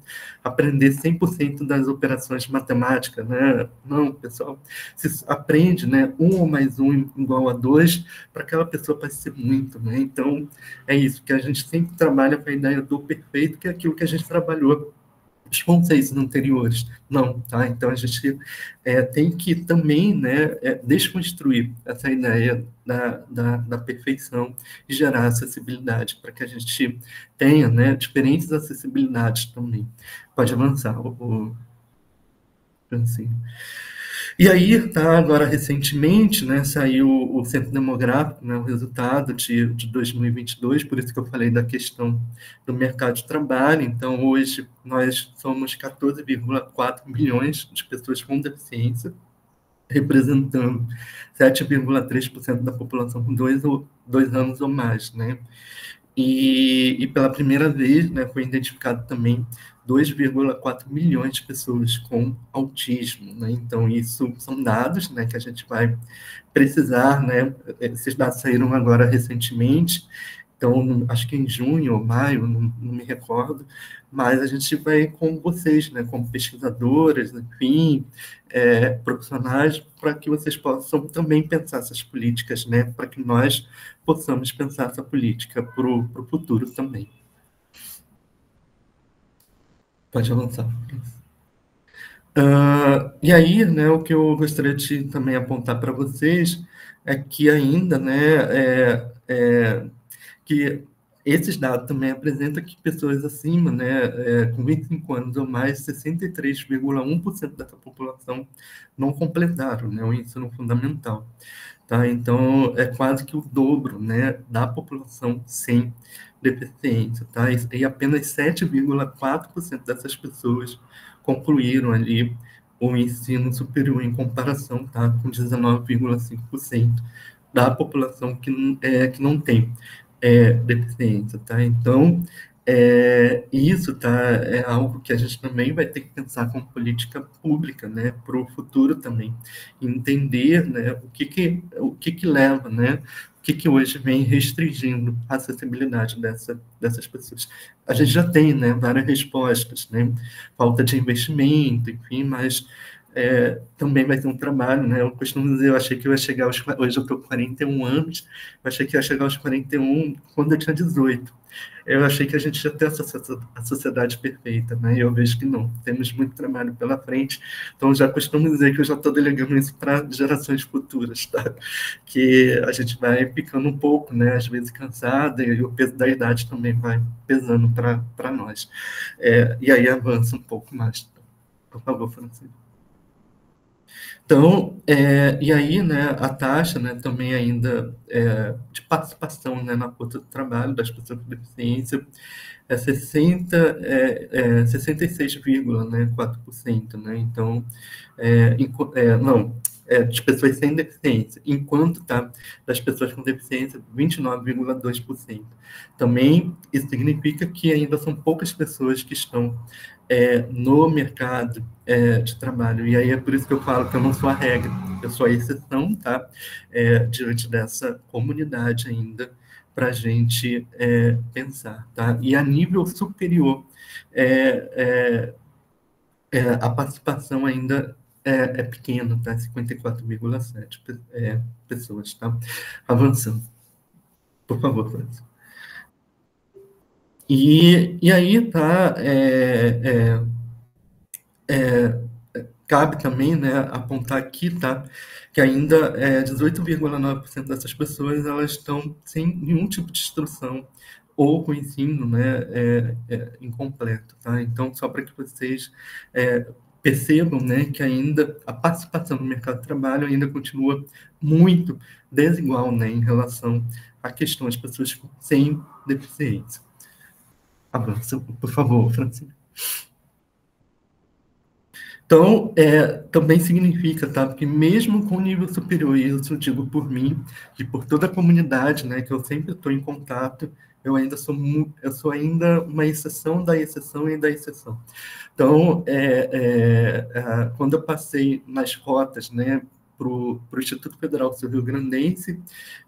aprender 100% das operações matemáticas, né? Não, pessoal, se aprende, né, 1 mais 1 igual a 2, para aquela pessoa parecer muito, né? Então, é isso, que a gente sempre trabalha com a ideia do perfeito, que é aquilo que a gente trabalhou os conceitos anteriores. Não, tá? Então, a gente tem que também, né, desconstruir essa ideia da perfeição e gerar acessibilidade, para que a gente tenha, né, diferentes acessibilidades também. Pode avançar, Francine. E aí, tá, agora recentemente, né, saiu o Censo Demográfico, né, o resultado de 2022, por isso que eu falei da questão do mercado de trabalho. Então, hoje, nós somos 14,4 milhões de pessoas com deficiência, representando 7,3% da população com 2 anos ou mais, né? E pela primeira vez, né, foi identificado também 2,4 milhões de pessoas com autismo, né? Então, isso são dados, né, que a gente vai precisar, né? Esses dados saíram agora recentemente, Então, acho que em junho ou maio, não me recordo, mas a gente vai com vocês, né, como pesquisadoras, enfim, profissionais, para que vocês possam também pensar essas políticas, né, para que nós possamos pensar essa política para o futuro também. Pode avançar. E aí, né, o que eu gostaria de também apontar para vocês é que ainda, né, que esses dados também apresentam que pessoas acima, né, com 25 anos ou mais, 63,1% dessa população não completaram, né, o ensino fundamental. Tá? Então, é quase que o dobro, né, da população sem deficiência. Tá? E apenas 7,4% dessas pessoas concluíram ali o ensino superior em comparação, tá, com 19,5% da população que não tem deficiência. Tá? Então, isso tá, é algo que a gente também vai ter que pensar como política pública, né, para o futuro também, entender, né, o que leva, né, o que hoje vem restringindo a acessibilidade dessas pessoas. A gente já tem, né, várias respostas, né, falta de investimento, enfim, mas também vai ter um trabalho, né? Eu costumo dizer, eu achei que eu ia chegar hoje eu estou com 41 anos, eu achei que ia chegar aos 41 quando eu tinha 18. Eu achei que a gente ia ter a sociedade perfeita, né? E eu vejo que não. Temos muito trabalho pela frente. Então, já costumo dizer que eu já estou delegando isso para gerações futuras, tá? Que a gente vai ficando um pouco, né? Às vezes cansada e o peso da idade também vai pesando para nós. E aí avança um pouco mais. Por favor, Francisco. Então, e aí, né, a taxa, né, também ainda de participação, né, na força do trabalho das pessoas com deficiência é 66,4%, né, então, não, de pessoas sem deficiência, enquanto, tá, das pessoas com deficiência, 29,2%. Também, isso significa que ainda são poucas pessoas que estão no mercado de trabalho. E aí é por isso que eu falo que eu não sou a regra, eu sou a exceção, tá? Diante dessa comunidade ainda, para a gente pensar, tá? E a nível superior, a participação ainda é pequena, tá? 54,7 pessoas, tá? Avançando. Por favor, Francis. E aí, tá? Cabe também, né, apontar aqui, tá, que ainda 18,9% dessas pessoas elas estão sem nenhum tipo de instrução ou com ensino, né, incompleto, tá? Então, só para que vocês percebam, né, que ainda a participação no mercado de trabalho ainda continua muito desigual, né, em relação à questão das pessoas sem deficiência. Avança, por favor, Francisco. Então, também significa, tá? Porque mesmo com nível superior, e isso eu digo por mim, e por toda a comunidade, né, que eu sempre estou em contato, eu sou ainda uma exceção da exceção e da exceção. Então, quando eu passei nas cotas, né, para o Instituto Federal Sul-Rio Grandense,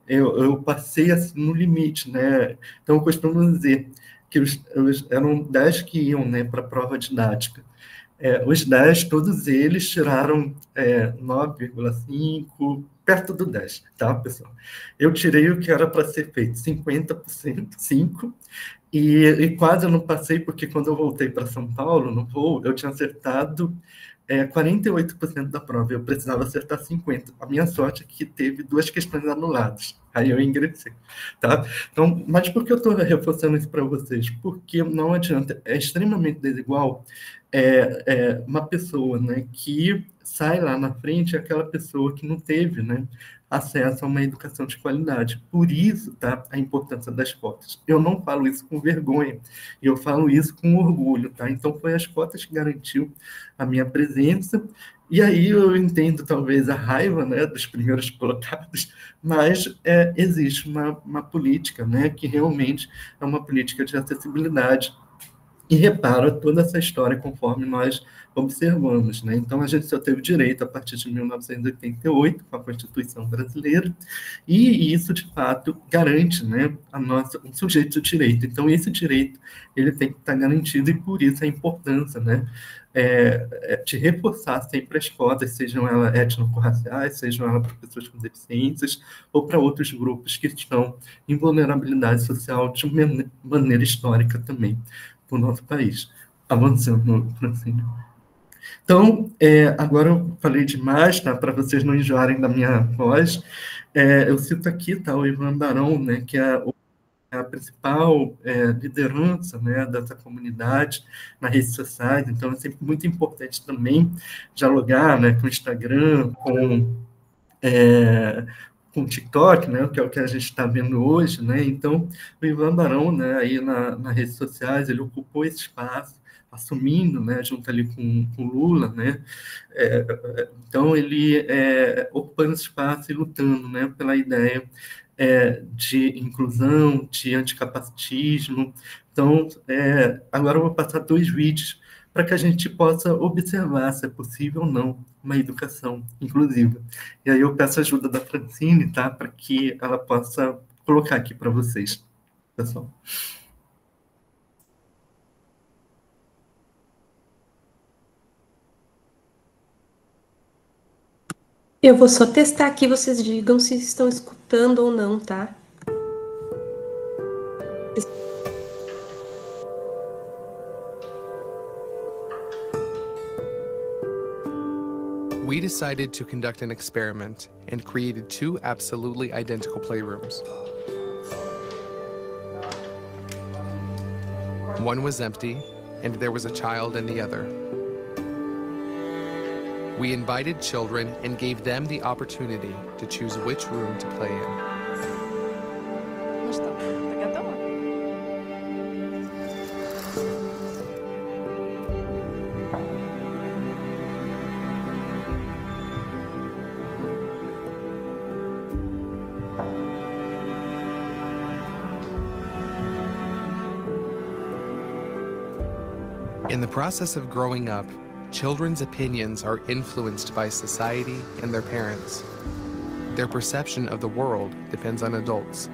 eu passei assim, no limite, né? Então, eu costumo dizer que eram 10 que iam, né, para a prova didática. Os 10, todos eles tiraram 9,5, perto do 10, tá, pessoal? Eu tirei o que era para ser feito, 50%, 5, e quase eu não passei, porque quando eu voltei para São Paulo, no voo, eu tinha acertado 48% da prova, eu precisava acertar 50%. A minha sorte é que teve 2 questões anuladas, aí eu ingressei, tá? Então, mas por que eu estou reforçando isso para vocês? Porque não adianta, é extremamente desigual uma pessoa, né, que sai lá na frente, é aquela pessoa que não teve, né, acesso a uma educação de qualidade. Por isso, tá, a importância das cotas. Eu não falo isso com vergonha, eu falo isso com orgulho, tá? Então, foi as cotas que garantiu a minha presença, e aí eu entendo, talvez, a raiva, né, dos primeiros colocados, mas existe uma política, né, que realmente é uma política de acessibilidade, e repara toda essa história conforme nós observamos, né? Então, a gente só teve direito a partir de 1988, com a Constituição Brasileira, e isso, de fato, garante, né, um sujeito de direito. Então, esse direito ele tem que estar garantido, e por isso a importância, né, de reforçar sempre as cotas, sejam elas étnico-raciais, sejam elas para pessoas com deficiências, ou para outros grupos que estão em vulnerabilidade social de maneira histórica também para o nosso país. Avançando, Francine. Então, agora eu falei demais, tá? Para vocês não enjoarem da minha voz. Eu cito aqui, tá, o Ivan Barão, né, que é a principal liderança, né, dessa comunidade nas redes sociais. Então, é sempre muito importante também dialogar, né, com o Instagram, com o TikTok, né, que é o que a gente está vendo hoje, né? Então, o Ivan Barão, né, aí nas redes sociais, ele ocupou esse espaço, assumindo, né, junto ali com Lula, né? Então, ele ocupando esse espaço e lutando, né, pela ideia de inclusão, de anticapacitismo. Então, agora eu vou passar 2 vídeos para que a gente possa observar se é possível ou não uma educação inclusiva. E aí eu peço a ajuda da Francine, tá? Para que ela possa colocar aqui para vocês, pessoal. Eu vou só testar aqui, vocês digam se estão escutando ou não, tá? We decided to conduct an experiment and created 2 absolutely identical playrooms. One was empty, and there was a child in the other. We invited children and gave them the opportunity to choose which room to play in. Ну что, ты готова? In the process of growing up, children's opinions are influenced by society and their parents. Their perception of the world depends on adults.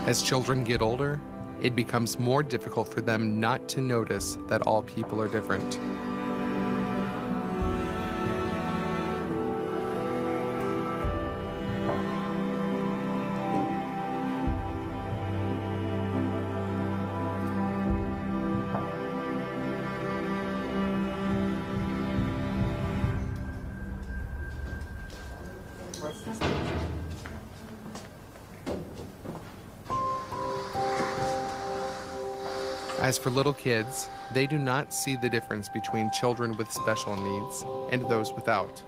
As children get older, it becomes more difficult for them not to notice that all people are different. As for little kids, they do not see the difference between children with special needs and those without.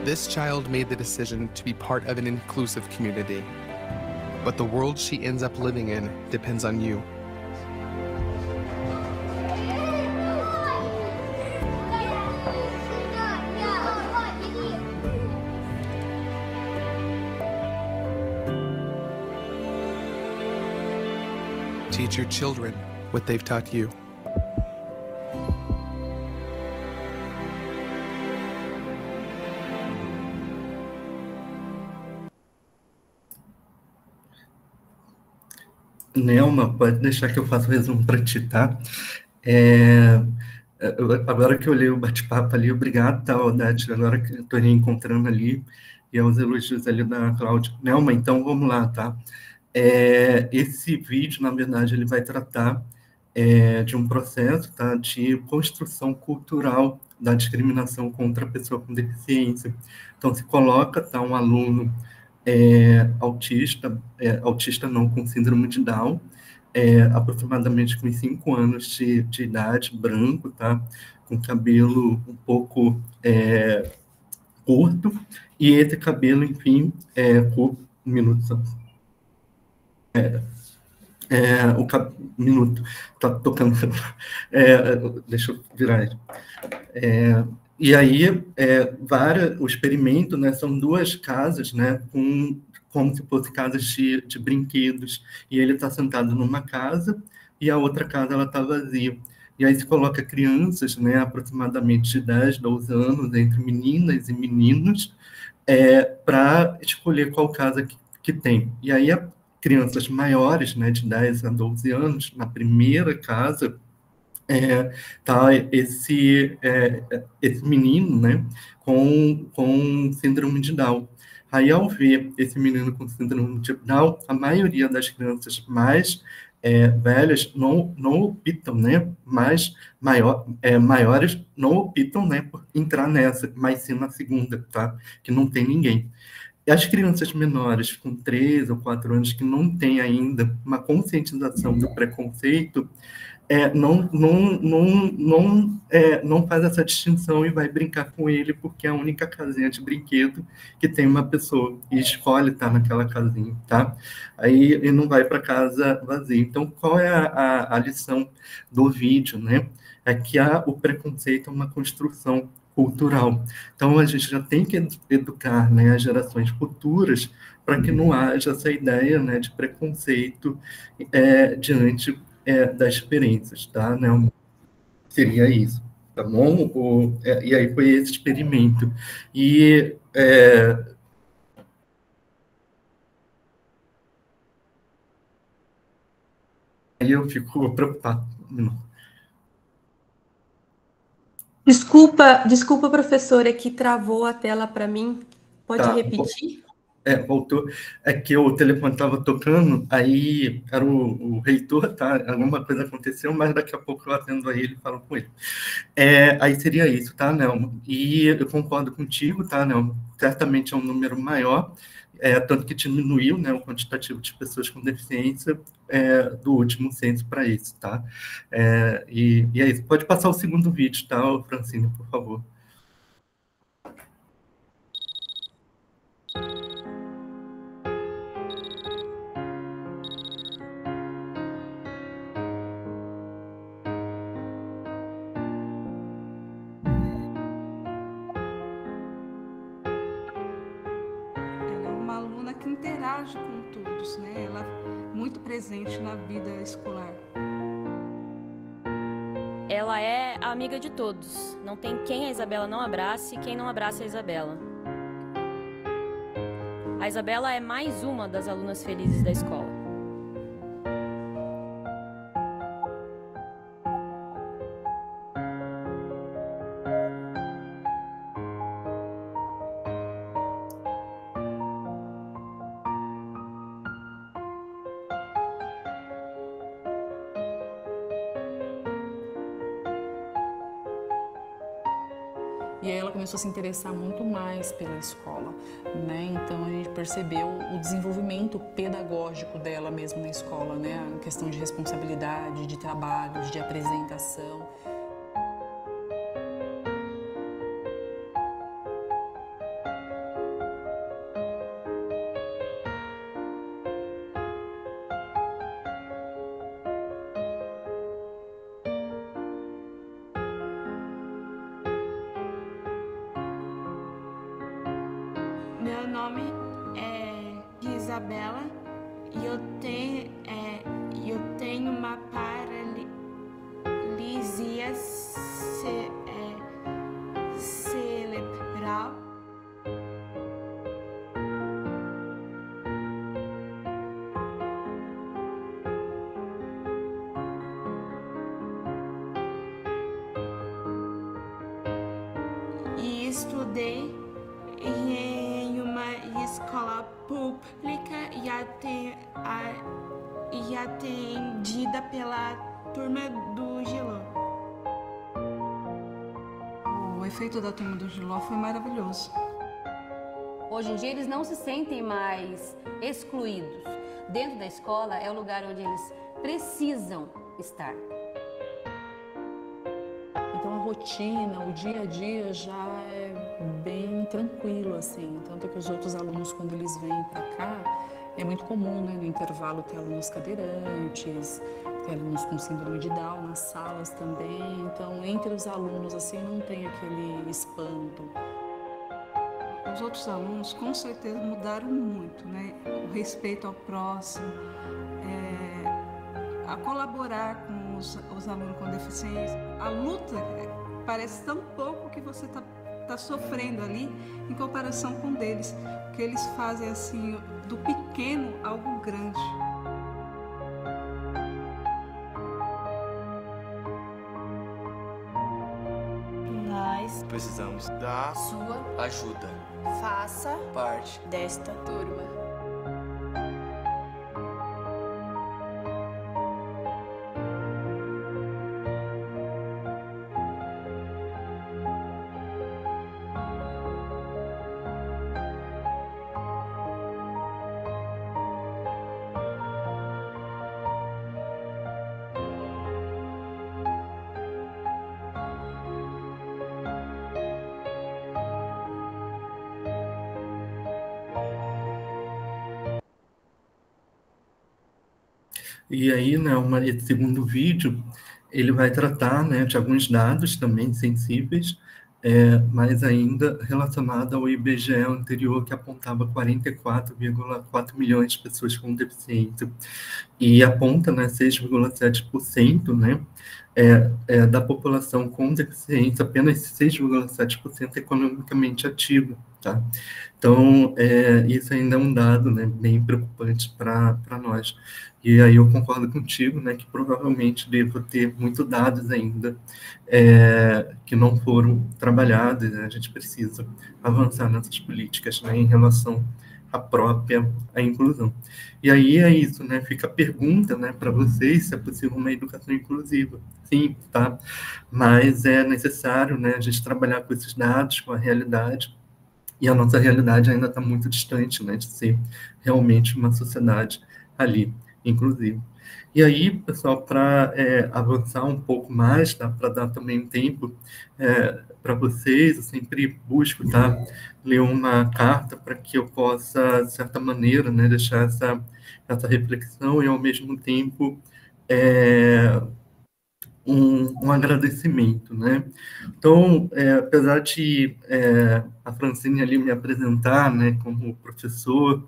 This child made the decision to be part of an inclusive community. But the world she ends up living in depends on you. Teach your children what they've taught you. Nelma, pode deixar que eu faça o resumo para ti, tá? Agora que eu olhei o bate-papo ali, obrigado, tá, Odete? Agora que eu estou reencontrando ali, e aos elogios ali da Cláudia. Nelma, então vamos lá, tá? Esse vídeo, na verdade, ele vai tratar de um processo, tá, de construção cultural da discriminação contra a pessoa com deficiência. Então, se coloca, tá, um aluno autista não, com síndrome de Down, aproximadamente com 5 anos de idade, branco, tá, com cabelo um pouco curto, e esse cabelo, enfim, curto, um minuto só. Minuto, tá tocando. Deixa eu virar ele. E aí, o experimento, né, são 2 casas, né, como se fossem casas de brinquedos, e ele está sentado numa casa e a outra casa ela está vazia. E aí se coloca crianças, né, aproximadamente de 10, 12 anos, entre meninas e meninos, para escolher qual casa que tem. E aí crianças maiores, né, de 10 a 12 anos, na primeira casa, tá esse menino, né, com síndrome de Down. Aí, ao ver esse menino com síndrome de Down, a maioria das crianças mais velhas não optam, né, maiores não optam, né, por entrar nessa, mas sim na segunda, tá, que não tem ninguém. E as crianças menores, com 3 ou 4 anos, que não têm ainda uma conscientização do preconceito, não faz essa distinção e vai brincar com ele porque é a única casinha de brinquedo que tem uma pessoa e escolhe estar naquela casinha, tá? Aí ele não vai para casa vazia. Então, qual é a lição do vídeo, né? É que o preconceito é uma construção cultural. Então, a gente já tem que educar, né, as gerações futuras para que não haja essa ideia, né, de preconceito diante das experiências, tá? Né? Seria isso, tá bom? E aí foi esse experimento. E aí eu fico preocupado. Desculpa, professora, que travou a tela para mim. Pode repetir? Voltou. É que o telefone estava tocando, aí era o reitor, tá? Alguma coisa aconteceu, mas daqui a pouco eu atendo a ele e falo com ele. Aí seria isso, tá, Nelma? E eu concordo contigo, tá, Nelma? Certamente é um número maior, tanto que diminuiu, né, o quantitativo de pessoas com deficiência do último censo para isso, tá? E é isso. Pode passar o segundo vídeo, tá, Francine, por favor. Interage com todos, né? Ela é muito presente na vida escolar. Ela é a amiga de todos. Não tem quem a Isabela não abrace e quem não abraça a Isabela. A Isabela é mais uma das alunas felizes da escola. E aí ela começou a se interessar muito mais pela escola, né? Então a gente percebeu o desenvolvimento pedagógico dela mesmo na escola, né? A questão de responsabilidade, de trabalho, de apresentação. Meu nome é Isabela e eu tenho uma paralisia cerebral. E estudei em uma escola pública e atendida pela turma do Giló. O efeito da turma do Giló foi maravilhoso. Hoje em dia eles não se sentem mais excluídos. Dentro da escola é o lugar onde eles precisam estar. Então a rotina, o dia a dia já é bem tranquilo, assim. Tanto que os outros alunos, quando eles vêm para cá, é muito comum, né, no intervalo ter alunos cadeirantes, ter alunos com síndrome de Down nas salas também. Então, entre os alunos, assim, não tem aquele espanto. Os outros alunos, com certeza, mudaram muito, né? O respeito ao próximo, a colaborar com os alunos com deficiência. A luta parece tão pouco que você tá sofrendo ali em comparação com deles, que eles fazem assim do pequeno algo grande. Nós precisamos da sua ajuda. Faça Parte desta turma. E aí, né, esse segundo vídeo, ele vai tratar, né, de alguns dados também sensíveis, mas ainda relacionado ao IBGE anterior, que apontava 44,4 milhões de pessoas com deficiência. E aponta, né, 6,7%, né, da população com deficiência, apenas 6,7% economicamente ativa, tá? Então, isso ainda é um dado, né, bem preocupante para nós. E aí eu concordo contigo, né, que provavelmente devo ter muitos dados ainda que não foram trabalhados, né? A gente precisa avançar nessas políticas, né, em relação à própria inclusão. E aí é isso, né, fica a pergunta, né, para vocês se é possível uma educação inclusiva. Sim, tá? Mas é necessário, né, a gente trabalhar com esses dados, com a realidade, e a nossa realidade ainda está muito distante, né, de ser realmente uma sociedade ali, inclusive. E aí, pessoal, para avançar um pouco mais, tá, para dar também um tempo para vocês, eu sempre busco, tá, ler uma carta para que eu possa, de certa maneira, né, deixar essa reflexão e, ao mesmo tempo, um agradecimento, né? Então, apesar de a Francine ali me apresentar, né, como professor,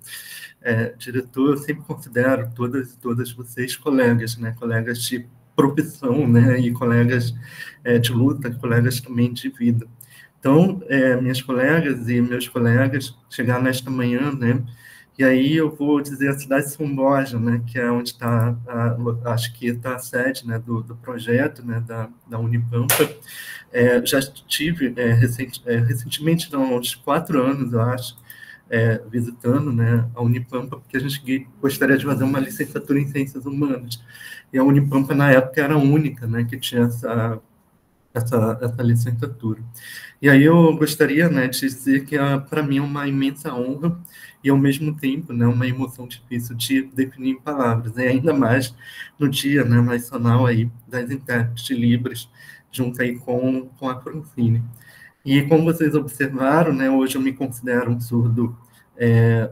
diretor, eu sempre considero todas vocês colegas, né, colegas de profissão, né, e colegas de luta, colegas também de vida. Então, minhas colegas e meus colegas chegaram nesta manhã, né, e aí eu vou dizer a cidade de São Borja, né, que é onde está, acho que está a sede, né, do projeto, né, da Unipampa. Já estive recentemente, não, uns 4 anos, eu acho, visitando, né, a Unipampa, porque a gente gostaria de fazer uma licenciatura em Ciências Humanas. E a Unipampa, na época, era a única, né, que tinha essa licenciatura. E aí eu gostaria, né, de dizer que para mim é uma imensa honra e, ao mesmo tempo, né, uma emoção difícil de definir em palavras, e ainda mais no Dia, né, Nacional aí das Intérpretes de Libras, junto aí com a Francine. E como vocês observaram, né, hoje eu me considero um surdo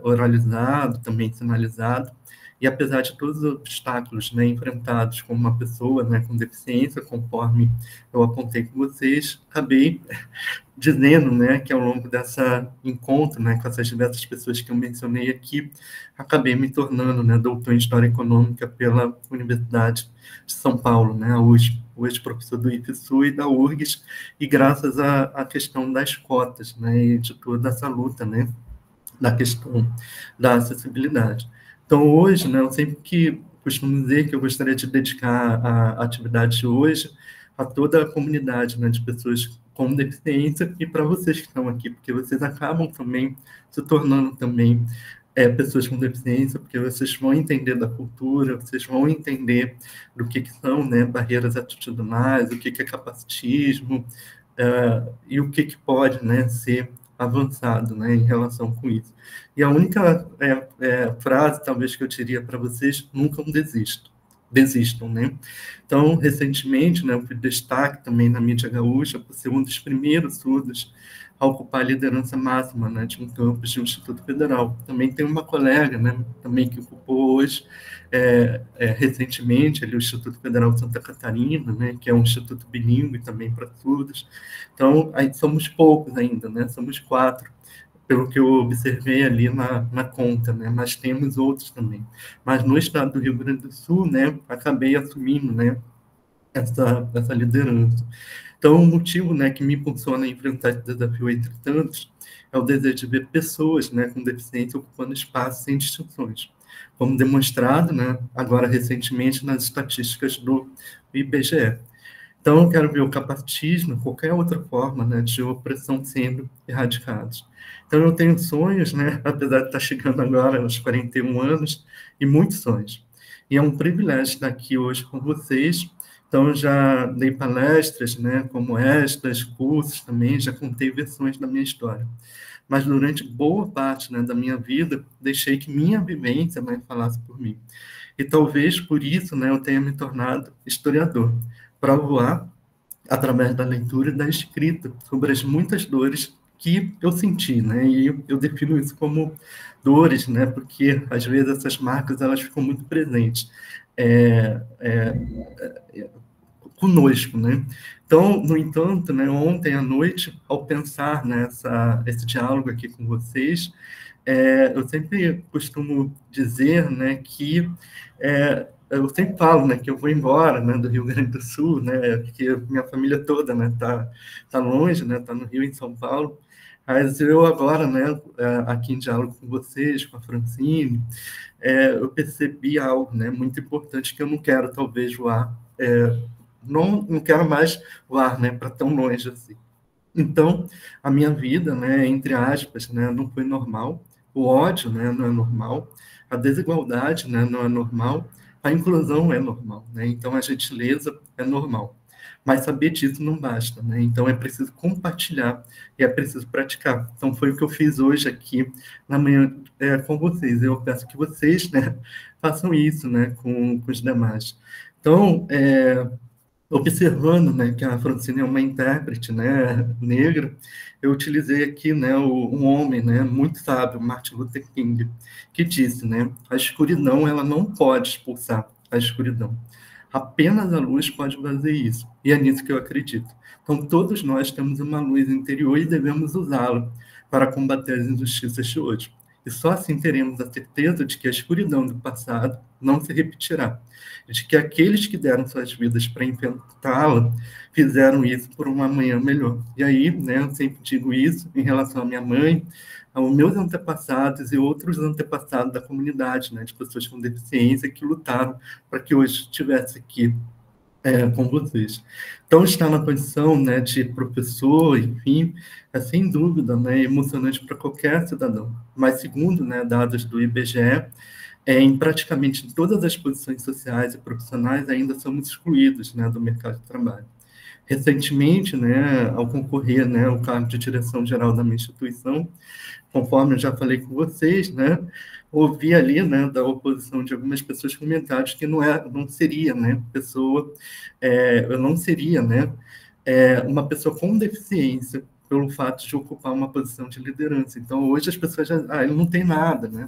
oralizado, também sinalizado, e apesar de todos os obstáculos, né, enfrentados como uma pessoa, né, com deficiência, conforme eu apontei com vocês, acabei dizendo, né, que ao longo dessa encontro, né, com essas diversas pessoas que eu mencionei aqui, acabei me tornando, né, doutor em História Econômica pela Universidade de São Paulo, né, a USP, hoje professor do IFSU e da URGS, e graças à questão das cotas, né, e de toda essa luta, né, da questão da acessibilidade. Então, hoje, né, eu sempre que costumo dizer que eu gostaria de dedicar a atividade de hoje a toda a comunidade, né, de pessoas com deficiência e para vocês que estão aqui, porque vocês acabam também se tornando também pessoas com deficiência, porque vocês vão entender da cultura, vocês vão entender do que são, né, barreiras atitudinais, o que é capacitismo, e o que pode, né, ser avançado, né, em relação com isso. E a única frase, talvez, que eu diria para vocês: nunca desistam, né? Então, recentemente, né, eu fui destaque também na mídia gaúcha por ser um dos primeiros surdos a ocupar a liderança máxima, né, de um campus de um Instituto Federal. Também tem uma colega, né, também que ocupou hoje, recentemente, ali, o Instituto Federal de Santa Catarina, né, que é um instituto bilíngue também para surdos. Então, aí somos poucos ainda, né, somos 4, pelo que eu observei ali na conta, né, mas temos outros também. Mas no estado do Rio Grande do Sul, né, acabei assumindo, né, essa liderança. Então, o motivo, né, que me impulsiona a enfrentar esse desafio entre tantos é o desejo de ver pessoas, né, com deficiência ocupando espaços sem distinções, como demonstrado, né, agora recentemente nas estatísticas do IBGE. Então, eu quero ver o capacitismo, qualquer outra forma, né, de opressão sendo erradicados. Então, eu tenho sonhos, né, apesar de estar chegando agora aos 41 anos, e muitos sonhos. E é um privilégio estar aqui hoje com vocês. Então, eu já dei palestras, né, como estas, cursos também, já contei versões da minha história. Mas durante boa parte, né, da minha vida, deixei que minha vivência, né, falasse por mim. E talvez por isso, né, eu tenha me tornado historiador, para voar através da leitura e da escrita sobre as muitas dores que eu senti, né? E eu defino isso como dores, né? Porque às vezes essas marcas elas ficam muito presentes conosco, né? Então, no entanto, né, ontem à noite, ao pensar esse diálogo aqui com vocês, eu sempre costumo dizer, né, que eu sempre falo, né, que eu vou embora, né, do Rio Grande do Sul, né, porque minha família toda, né, tá longe, né, tá no Rio, em São Paulo. Mas eu agora, né, aqui em diálogo com vocês, com a Francine, eu percebi algo, né, muito importante, que eu não quero talvez voar, não quero mais voar, né, para tão longe assim. Então, a minha vida, né, entre aspas, né, não foi normal. O ódio, né, não é normal. A desigualdade, né, não é normal. A inclusão é normal, né? Então, a gentileza é normal. Mas saber disso não basta, né? Então, é preciso compartilhar e é preciso praticar. Então, foi o que eu fiz hoje aqui na manhã com vocês. Eu peço que vocês, né, façam isso, né, com os demais. Então, observando, né, que a Francine é uma intérprete, né, negra, eu utilizei aqui, né, um homem, né, muito sábio, Martin Luther King, que disse, né, a escuridão ela não pode expulsar a escuridão. Apenas a luz pode fazer isso. E é nisso que eu acredito. Então, todos nós temos uma luz interior e devemos usá-la para combater as injustiças de hoje. E só assim teremos a certeza de que a escuridão do passado não se repetirá. De que aqueles que deram suas vidas para enfrentá-la fizeram isso por uma amanhã melhor. E aí, né, eu sempre digo isso em relação à minha mãe, aos meus antepassados e outros antepassados da comunidade, né, de pessoas com deficiência que lutaram para que hoje estivesse aqui com vocês. Então, estar na posição, né, de professor, enfim, é sem dúvida, né, emocionante para qualquer cidadão. Mas, segundo, né, dados do IBGE, em praticamente todas as posições sociais e profissionais ainda somos excluídos, né, do mercado de trabalho. Recentemente, né, ao concorrer, né, ao cargo de direção geral da minha instituição, conforme eu já falei com vocês, né, ouvi ali, né, da oposição de algumas pessoas comentários que não seria, né, eu não seria, né, uma pessoa com deficiência pelo fato de ocupar uma posição de liderança. Então, hoje as pessoas já... ele não tem nada, né?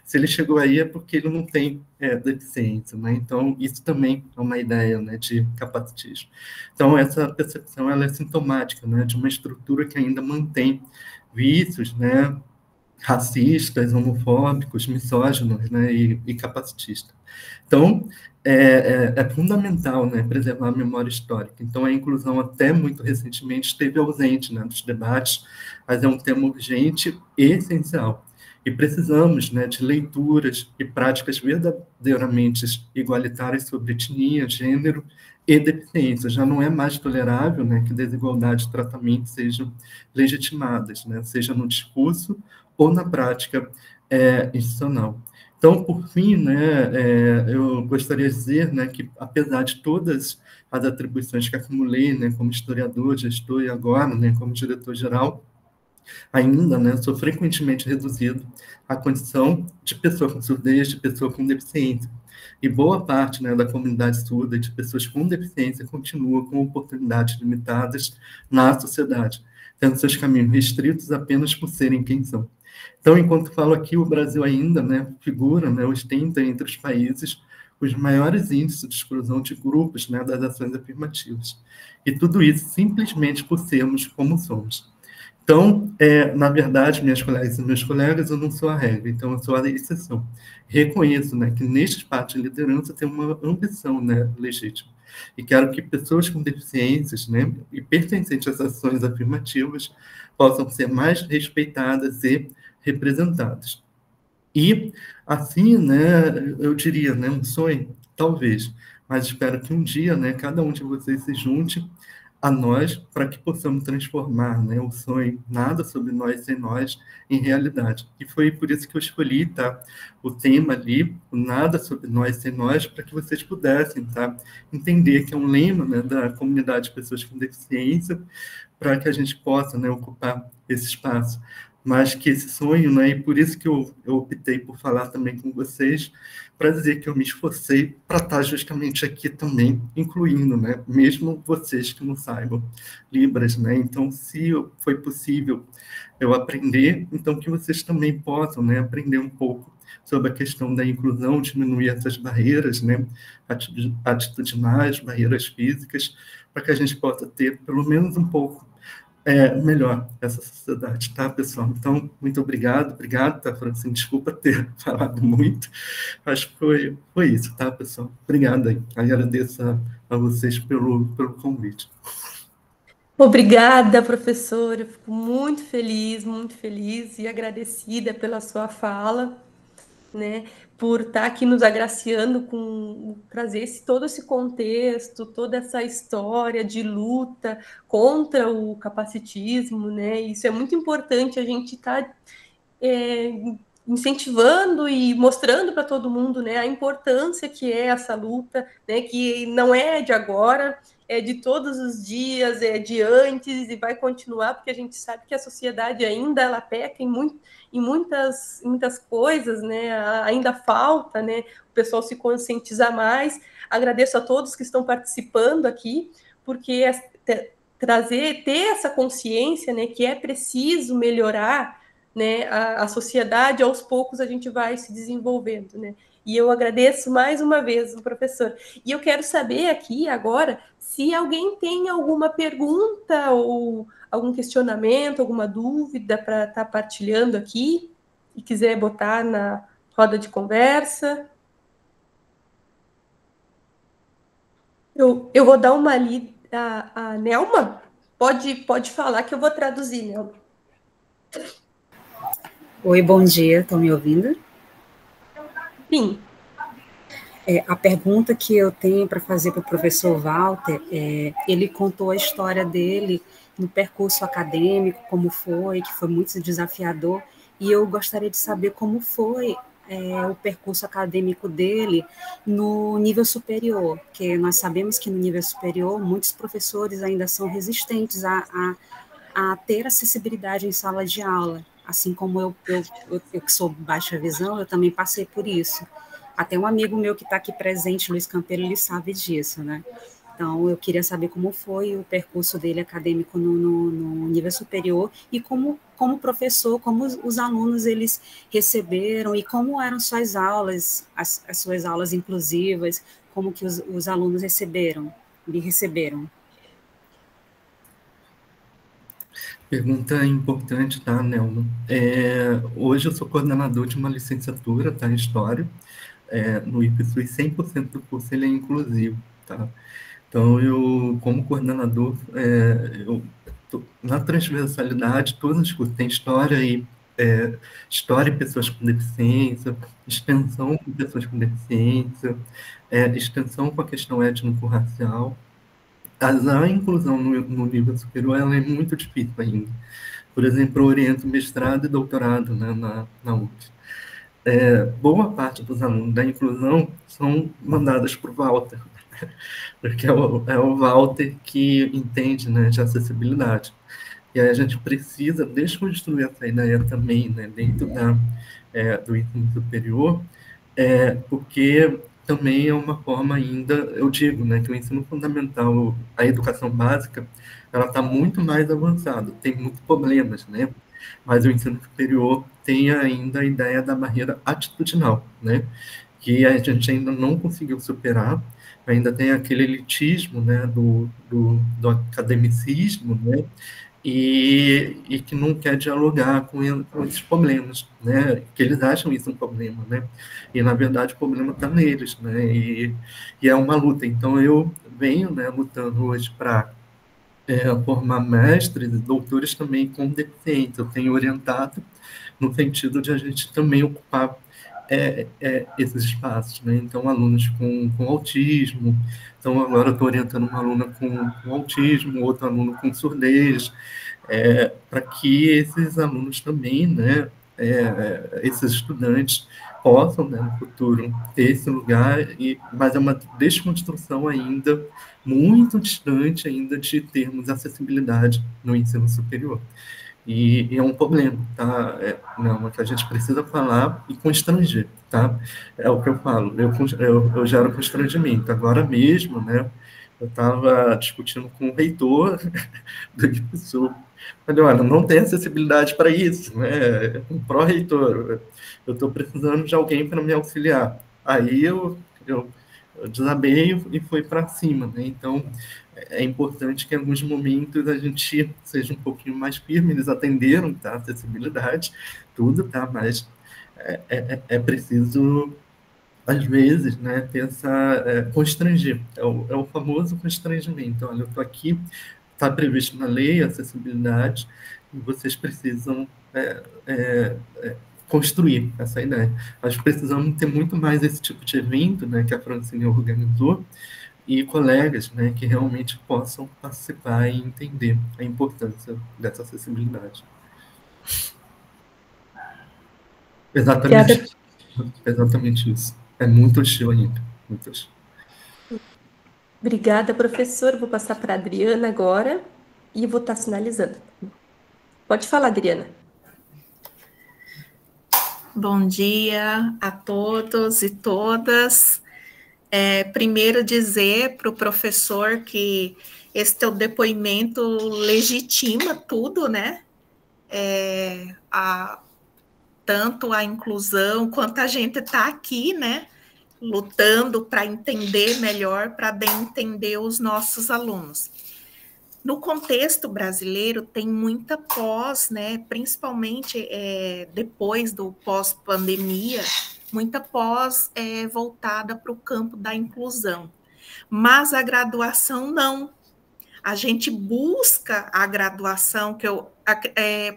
Se ele chegou aí é porque ele não tem deficiência, né? Então, isso também é uma ideia, né, de capacitismo. Então, essa percepção ela é sintomática, né, de uma estrutura que ainda mantém vícios, né, racistas, homofóbicos, misóginos, né, e capacitistas. Então, é fundamental, né, preservar a memória histórica. Então, a inclusão, até muito recentemente, esteve ausente, né, dos debates, mas é um tema urgente e essencial. E precisamos, né, de leituras e práticas verdadeiramente igualitárias sobre etnia, gênero e deficiência. Já não é mais tolerável, né, que desigualdade de tratamento sejam legitimadas, né, seja no discurso ou na prática institucional. Então, por fim, né, eu gostaria de dizer, né, que, apesar de todas as atribuições que acumulei, né, como historiador, gestor e agora, né, como diretor-geral, ainda, né, sou frequentemente reduzido à condição de pessoa com surdez, de pessoa com deficiência. E boa parte, né, da comunidade surda e de pessoas com deficiência continua com oportunidades limitadas na sociedade, tendo seus caminhos restritos apenas por serem quem são. Então, enquanto falo aqui, o Brasil ainda, né, figura, né, ostenta entre os países os maiores índices de exclusão de grupos, né, das ações afirmativas. E tudo isso simplesmente por sermos como somos. Então, na verdade, minhas colegas e meus colegas, eu não sou a regra, então eu sou a exceção. Reconheço, né, que neste espaço de liderança tem uma ambição, né, legítima. E quero que pessoas com deficiências, né, e pertencentes às ações afirmativas possam ser mais respeitadas e representadas. E, assim, né, eu diria, né, um sonho, talvez, mas espero que um dia, né, cada um de vocês se junte a nós para que possamos transformar, né, o sonho nada sobre nós sem nós em realidade. E foi por isso que eu escolhi, tá, o tema ali, o nada sobre nós sem nós, para que vocês pudessem, tá, entender que é um lema, né, da comunidade de pessoas com deficiência, para que a gente possa, né, ocupar esse espaço. Mas que esse sonho, né, e por isso que eu optei por falar também com vocês, para dizer que eu me esforcei para estar justamente aqui também, incluindo, né, mesmo vocês que não saibam Libras, né, então se foi possível eu aprender, então que vocês também possam, né, aprender um pouco sobre a questão da inclusão, diminuir essas barreiras, né, atitudinais, barreiras físicas, para que a gente possa ter pelo menos um pouco melhor essa sociedade, tá, pessoal? Então, muito obrigado, tá, Francine? Desculpa ter falado muito, acho que foi isso, tá, pessoal? Obrigado aí, agradeço a vocês pelo convite. Obrigada, professora, eu fico muito feliz e agradecida pela sua fala, né, por estar aqui nos agraciando com trazer todo esse contexto, toda essa história de luta contra o capacitismo, né? Isso é muito importante a gente estar incentivando e mostrando para todo mundo, né, a importância que é essa luta, né, que não é de agora, é de todos os dias, é de antes e vai continuar, porque a gente sabe que a sociedade ainda ela peca em muitas coisas, né, ainda falta, né, o pessoal se conscientizar mais. Agradeço a todos que estão participando aqui, porque ter essa consciência, né, que é preciso melhorar, né, a sociedade, aos poucos a gente vai se desenvolvendo, né? E eu agradeço mais uma vez o professor. E eu quero saber aqui agora se alguém tem alguma pergunta ou algum questionamento, alguma dúvida para estar partilhando aqui e quiser botar na roda de conversa. Eu vou dar uma lida. A Nelma? Pode falar que eu vou traduzir, Nelma. Oi, bom dia, estão me ouvindo? Sim. A pergunta que eu tenho para fazer para o professor Walter, ele contou a história dele no percurso acadêmico, como foi, que foi muito desafiador, e eu gostaria de saber como foi o percurso acadêmico dele no nível superior, porque nós sabemos que no nível superior muitos professores ainda são resistentes a ter acessibilidade em sala de aula. Assim como eu que sou baixa visão, eu também passei por isso. Até um amigo meu que está aqui presente, Luiz Campeiro, ele sabe disso, né? Então, eu queria saber como foi o percurso dele acadêmico no nível superior e como professor, como os alunos eles receberam e como eram suas aulas, as suas aulas inclusivas, como que os alunos lhe receberam. Pergunta importante, tá, Nelma? Hoje eu sou coordenador de uma licenciatura, tá, em História, no IPSUI, 100% do curso ele é inclusivo, tá? Então, eu, como coordenador, na transversalidade, todos os cursos, tem História e história de pessoas com deficiência, extensão com pessoas com deficiência, extensão com a questão étnico-racial. A inclusão no nível superior ela é muito difícil ainda. Por exemplo, eu oriento mestrado e doutorado, né, na UFRGS. Boa parte dos alunos da inclusão são mandadas para o Walter, porque é o Walter que entende, né, de acessibilidade. E aí a gente precisa desconstruir essa ideia também, né, dentro do ensino superior, porque também é uma forma ainda, eu digo, né, que o ensino fundamental, a educação básica, ela está muito mais avançada, tem muitos problemas, né, mas o ensino superior tem ainda a ideia da barreira atitudinal, né, que a gente ainda não conseguiu superar, ainda tem aquele elitismo, né, do academicismo, né, e que não quer dialogar com esses problemas, né? Que eles acham isso um problema, né? E, na verdade, o problema está neles, né? E é uma luta. Então, eu venho, né, lutando hoje para formar mestres e doutores também com deficiência. Eu tenho orientado no sentido de a gente também ocupar esses espaços, né? Então, alunos com autismo. Então, agora eu estou orientando uma aluna com autismo, outro aluno com surdez, para que esses alunos também, né, esses estudantes possam, né, no futuro ter esse lugar, mas é uma desconstrução ainda muito distante ainda de termos acessibilidade no ensino superior. E é um problema, tá? Não, que a gente precisa falar e constranger, tá? É o que eu falo, eu gero constrangimento. Agora mesmo, né, eu estava discutindo com o reitor do IFSU. Falei, olha, não tem acessibilidade para isso, né? Um pró-reitor, eu estou precisando de alguém para me auxiliar. Aí eu desabei e fui para cima, né? Então, é importante que em alguns momentos a gente seja um pouquinho mais firme. Eles atenderam, tá? Acessibilidade, tudo, tá? Mas é preciso, às vezes, né, ter constranger. É o famoso constrangimento. Olha, eu estou aqui, está previsto na lei a acessibilidade, e vocês precisam construir essa ideia. Nós precisamos ter muito mais esse tipo de evento, né, que a Francine organizou, e colegas, né, que realmente possam participar e entender a importância dessa acessibilidade. Exatamente isso. É muito hostil ainda, muito hostil. Obrigada, professor. Vou passar para a Adriana agora e vou estar sinalizando. Pode falar, Adriana. Bom dia a todos e todas. Primeiro dizer para o professor que esse teu depoimento legitima tudo, né? Tanto a inclusão quanto a gente está aqui, né? Lutando para entender melhor, para bem entender os nossos alunos. No contexto brasileiro, tem muita pós, né, principalmente depois do pós-pandemia, muita pós voltada para o campo da inclusão. Mas a graduação não. A gente busca a graduação,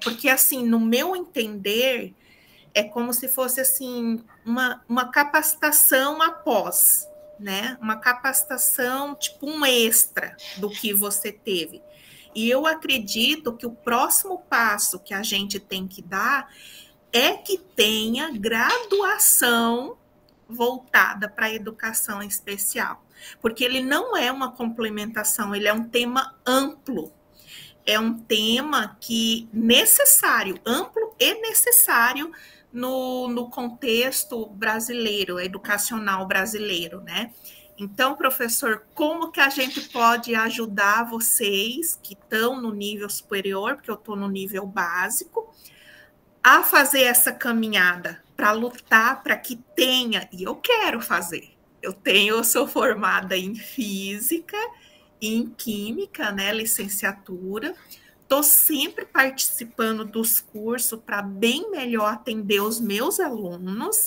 porque, assim, no meu entender, é como se fosse, assim, uma capacitação após, né? Uma capacitação, tipo um extra do que você teve. E eu acredito que o próximo passo que a gente tem que dar é que tenha graduação voltada para a educação especial, porque ele não é uma complementação, ele é um tema amplo. É um tema que necessário, amplo e necessário no contexto brasileiro, educacional brasileiro, né? Então, professor, como que a gente pode ajudar vocês que estão no nível superior, porque eu estou no nível básico, a fazer essa caminhada para lutar para que tenha, e eu quero fazer. Eu sou formada em física e em química, né, licenciatura. Estou sempre participando dos cursos para bem melhor atender os meus alunos,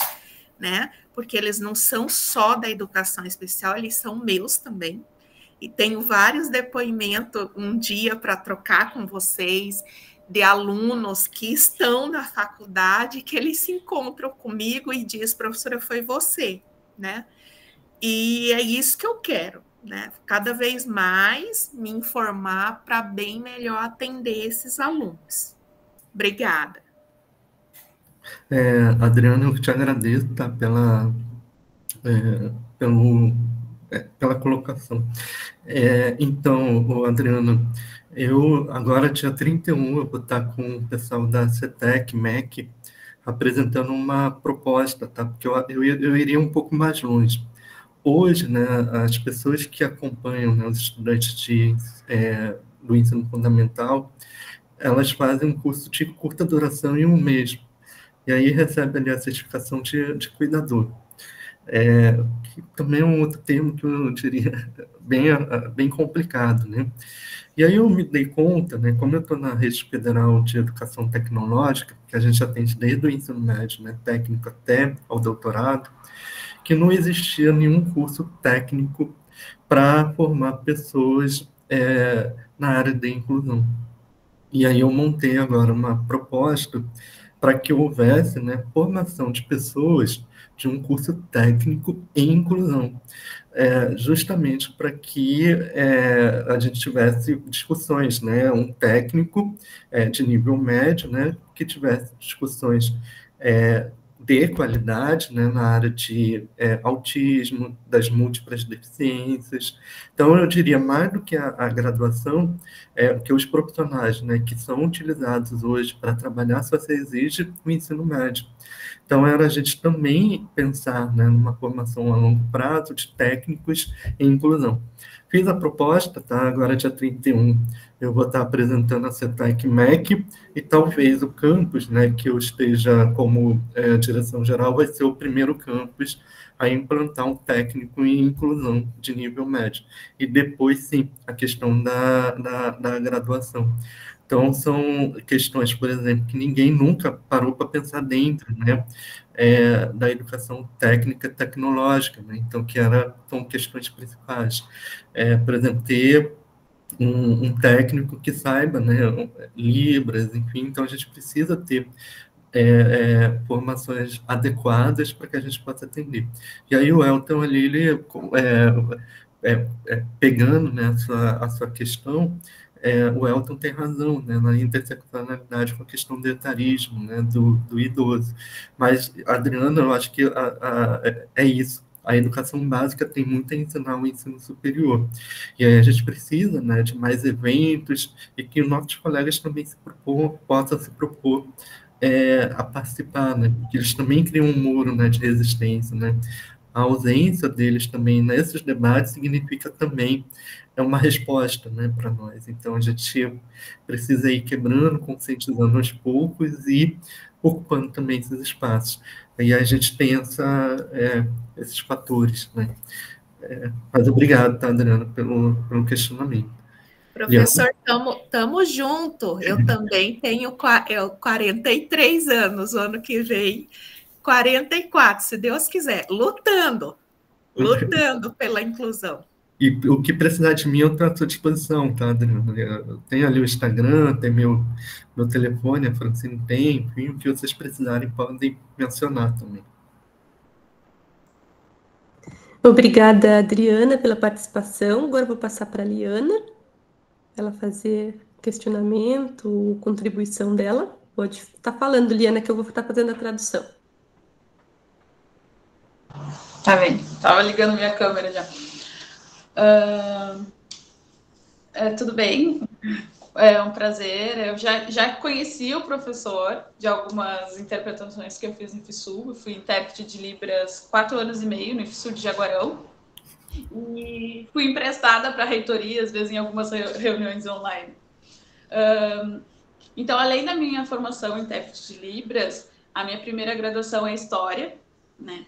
né? Porque eles não são só da educação especial, eles são meus também. E tenho vários depoimentos um dia para trocar com vocês de alunos que estão na faculdade, que eles se encontram comigo e diz, professora, foi você, né? E é isso que eu quero, né? Cada vez mais me informar para bem melhor atender esses alunos. Obrigada. Adriana, eu te agradeço, tá, pela colocação. Então, Adriana, eu agora, dia 31, eu vou estar com o pessoal da CETEC, MEC, apresentando uma proposta, tá? Porque eu iria um pouco mais longe. Hoje, né, as pessoas que acompanham, né, os estudantes do ensino fundamental, elas fazem um curso de curta duração em um mês, e aí recebem ali a certificação de cuidador. Que também é um outro termo que eu diria bem complicado, né? E aí eu me dei conta, né, como eu estou na Rede Federal de Educação Tecnológica, que a gente atende desde o ensino médio, né, técnico até ao doutorado, que não existia nenhum curso técnico para formar pessoas na área de inclusão. E aí eu montei agora uma proposta para que houvesse, né, formação de pessoas de um curso técnico em inclusão, justamente para que a gente tivesse discussões, né, um técnico de nível médio, né, que tivesse discussões de qualidade, né, na área de autismo, das múltiplas deficiências. Então, eu diria, mais do que a graduação, que os profissionais, né, que são utilizados hoje para trabalhar só se exige o ensino médio. Então, era a gente também pensar, né, numa formação a longo prazo de técnicos em inclusão. Fiz a proposta, tá? Agora, dia 31, eu vou estar apresentando a CETEC MEC, e talvez o campus, né, que eu esteja como direção-geral, vai ser o primeiro campus a implantar um técnico em inclusão de nível médio. E depois, sim, a questão da graduação. Então, são questões, por exemplo, que ninguém nunca parou para pensar dentro, né, da educação técnica e tecnológica, né? Então, são questões principais. Por exemplo, ter um técnico que saiba, né, Libras, enfim, então a gente precisa ter formações adequadas para que a gente possa atender. E aí o Elton ali, ele pegando, né, a sua questão, o Elton tem razão, né, na interseccionalidade com a questão do etarismo, né, do idoso. Mas, Adriana, eu acho que é isso. A educação básica tem muito a ensinar o ensino superior. E aí a gente precisa, né, de mais eventos e que os nossos colegas também possam se propor a participar, né, porque eles também criam um muro, né, de resistência, né. A ausência deles também nesses debates significa também uma resposta, né, para nós. Então, a gente precisa ir quebrando, conscientizando aos poucos e ocupando também esses espaços. Aí a gente tem esses fatores, né. Mas obrigado, tá, Adriana, pelo questionamento. Professor, estamos junto. Eu também tenho 43 anos, o ano que vem, 44, se Deus quiser, lutando pela inclusão. E o que precisar de mim, eu estou à sua disposição, tá, Adriana? Eu tenho ali o Instagram, tem meu telefone, a Francine tem, enfim, o que vocês precisarem podem mencionar também. Obrigada, Adriana, pela participação. Agora eu vou passar para a Liana, ela fazer questionamento, contribuição dela. Pode estar falando, Liana, que eu vou estar fazendo a tradução. Tá bem, estava ligando minha câmera já. Tudo bem, é um prazer. Eu já conheci o professor de algumas interpretações que eu fiz no IFSU. Eu fui intérprete de Libras 4 anos e meio no IFSU de Jaguarão. E fui emprestada para a reitoria, às vezes em algumas reuniões online. Então, além da minha formação em intérprete de Libras, a minha primeira graduação é História, né?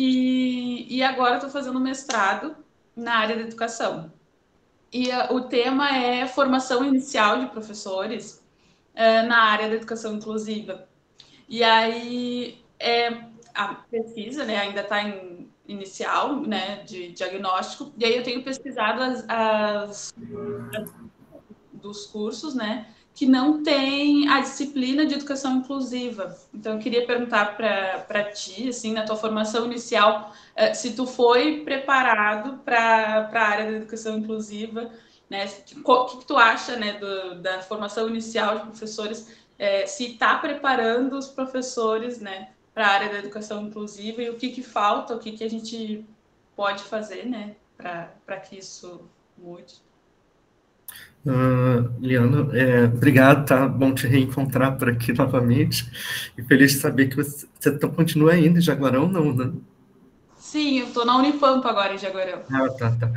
E agora estou fazendo mestrado na área da educação. E o tema é formação inicial de professores na área da educação inclusiva. E aí, a pesquisa, né, ainda está em inicial, né, de diagnóstico, e aí eu tenho pesquisado dos cursos, né, que não tem a disciplina de educação inclusiva. Então, eu queria perguntar para ti, assim, na tua formação inicial, se tu foi preparado para a área da educação inclusiva, né? O que tu acha, né, da formação inicial de professores, se está preparando os professores, né, para a área da educação inclusiva, e o que falta, o que a gente pode fazer, né, para que isso mude. Liana, obrigado, tá bom te reencontrar por aqui novamente, e feliz de saber que você continua ainda em Jaguarão, não, né? Sim, eu estou na Unipampa agora, em Jaguarão. Tá.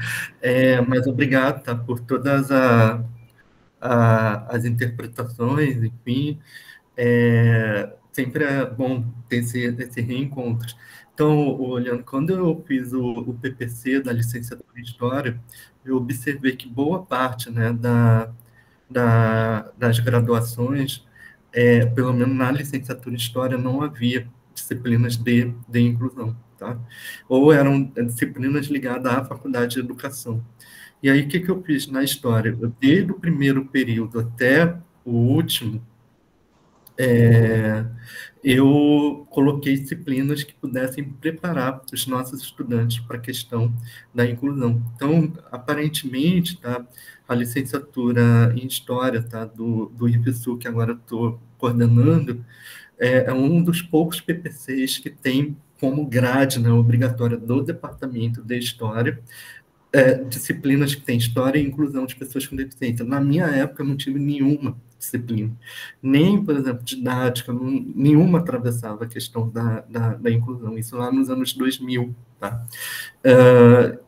Mas obrigado, tá, por todas as interpretações, enfim, sempre é bom ter esse reencontro. Então, olhando, quando eu fiz o PPC da licenciatura em História, eu observei que boa parte, né, das graduações, pelo menos na licenciatura em História, não havia disciplinas de inclusão, tá? Ou eram disciplinas ligadas à faculdade de educação. E aí, o que eu fiz na História? Desde o primeiro período até o último, eu coloquei disciplinas que pudessem preparar os nossos estudantes para a questão da inclusão. Então, aparentemente, tá, a licenciatura em História, tá, do IFSU, que agora estou coordenando, é um dos poucos PPCs que tem como grade, né, obrigatória do Departamento de História, disciplinas que têm História e Inclusão de Pessoas com Deficiência. Na minha época, eu não tive nenhuma disciplina. Nem, por exemplo, didática, nenhuma atravessava a questão da inclusão. Isso lá nos anos 2000, tá?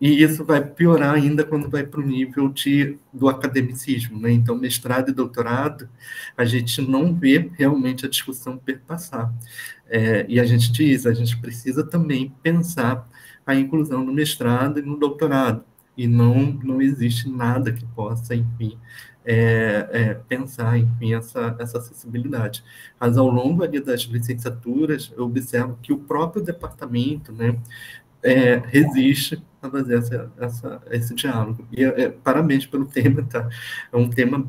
E isso vai piorar ainda quando vai para o nível do academicismo, né? Então, mestrado e doutorado, a gente não vê realmente a discussão perpassar. E a gente precisa também pensar a inclusão no mestrado e no doutorado, e não existe nada que possa, enfim, pensar, enfim, essa acessibilidade. Mas, ao longo ali das licenciaturas, eu observo que o próprio departamento, né, resiste a fazer esse diálogo. E parabéns pelo tema, tá? É um tema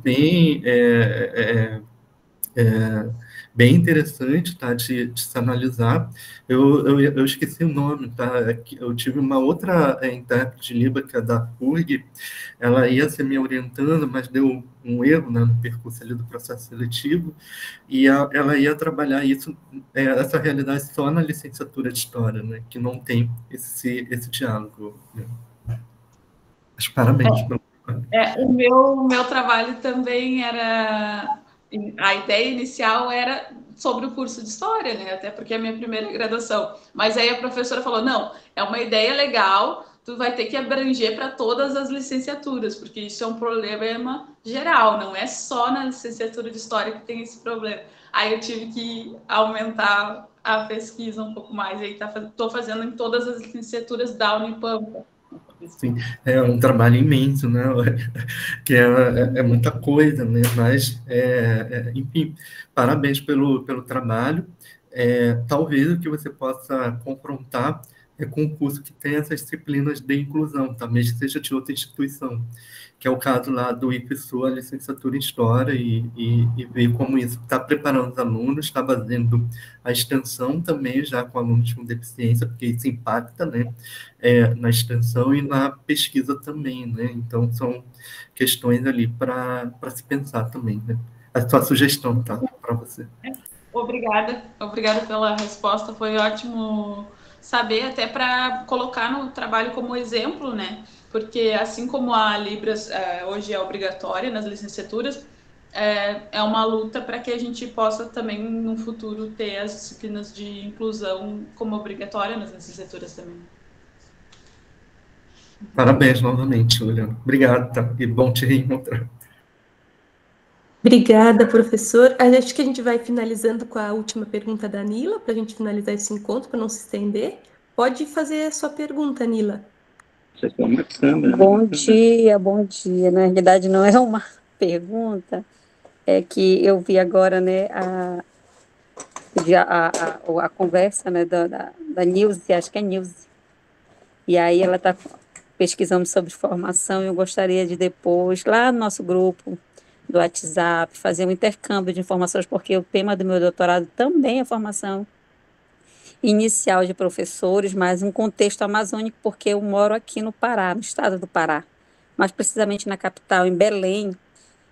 bem interessante, tá, de se analisar. Eu esqueci o nome, tá? Eu tive uma outra intérprete de Libra, que é da FURG, ela ia ser me orientando, mas deu um erro, né, no percurso ali do processo seletivo, e ela ia trabalhar essa realidade só na licenciatura de História, né, que não tem esse diálogo, né. Mas parabéns. O meu trabalho também era... A ideia inicial era sobre o curso de História, né? Até porque é a minha primeira graduação. Mas aí a professora falou, não, é uma ideia legal, tu vai ter que abranger para todas as licenciaturas, porque isso é um problema geral, não é só na licenciatura de História que tem esse problema. Aí eu tive que aumentar a pesquisa um pouco mais, aí estou fazendo em todas as licenciaturas da Unipampa. Sim, é um trabalho imenso, né? Que é muita coisa, né? Mas, enfim, parabéns pelo trabalho. Talvez o que você possa confrontar com um curso que tem essas disciplinas de inclusão, também que seja de outra instituição, que é o caso lá do IFSU, a licenciatura em História, e ver como isso está preparando os alunos, está fazendo a extensão também já com alunos com deficiência, porque isso impacta, né, na extensão e na pesquisa também, né? Então, são questões ali para se pensar também, né? A sua sugestão, tá? Para você. Obrigada pela resposta, foi ótimo saber, até para colocar no trabalho como exemplo, né? Porque assim como a Libras hoje é obrigatória nas licenciaturas, é uma luta para que a gente possa também, no futuro, ter as disciplinas de inclusão como obrigatória nas licenciaturas também. Parabéns novamente, Juliana. Obrigado, tá? E bom te reencontrar. Obrigada, professor. Acho que a gente vai finalizando com a última pergunta da Nila, para a gente finalizar esse encontro, para não se estender. Pode fazer a sua pergunta, Nila. Bom dia, bom dia. Na realidade, não é uma pergunta, é que eu vi agora, né, a conversa, né, da Nilce, acho que é Nilce. E aí ela está pesquisando sobre formação, e eu gostaria de depois, lá no nosso grupo, do WhatsApp, fazer um intercâmbio de informações, porque o tema do meu doutorado também é formação inicial de professores, mas um contexto amazônico, porque eu moro aqui no Pará, no estado do Pará, mais precisamente na capital, em Belém.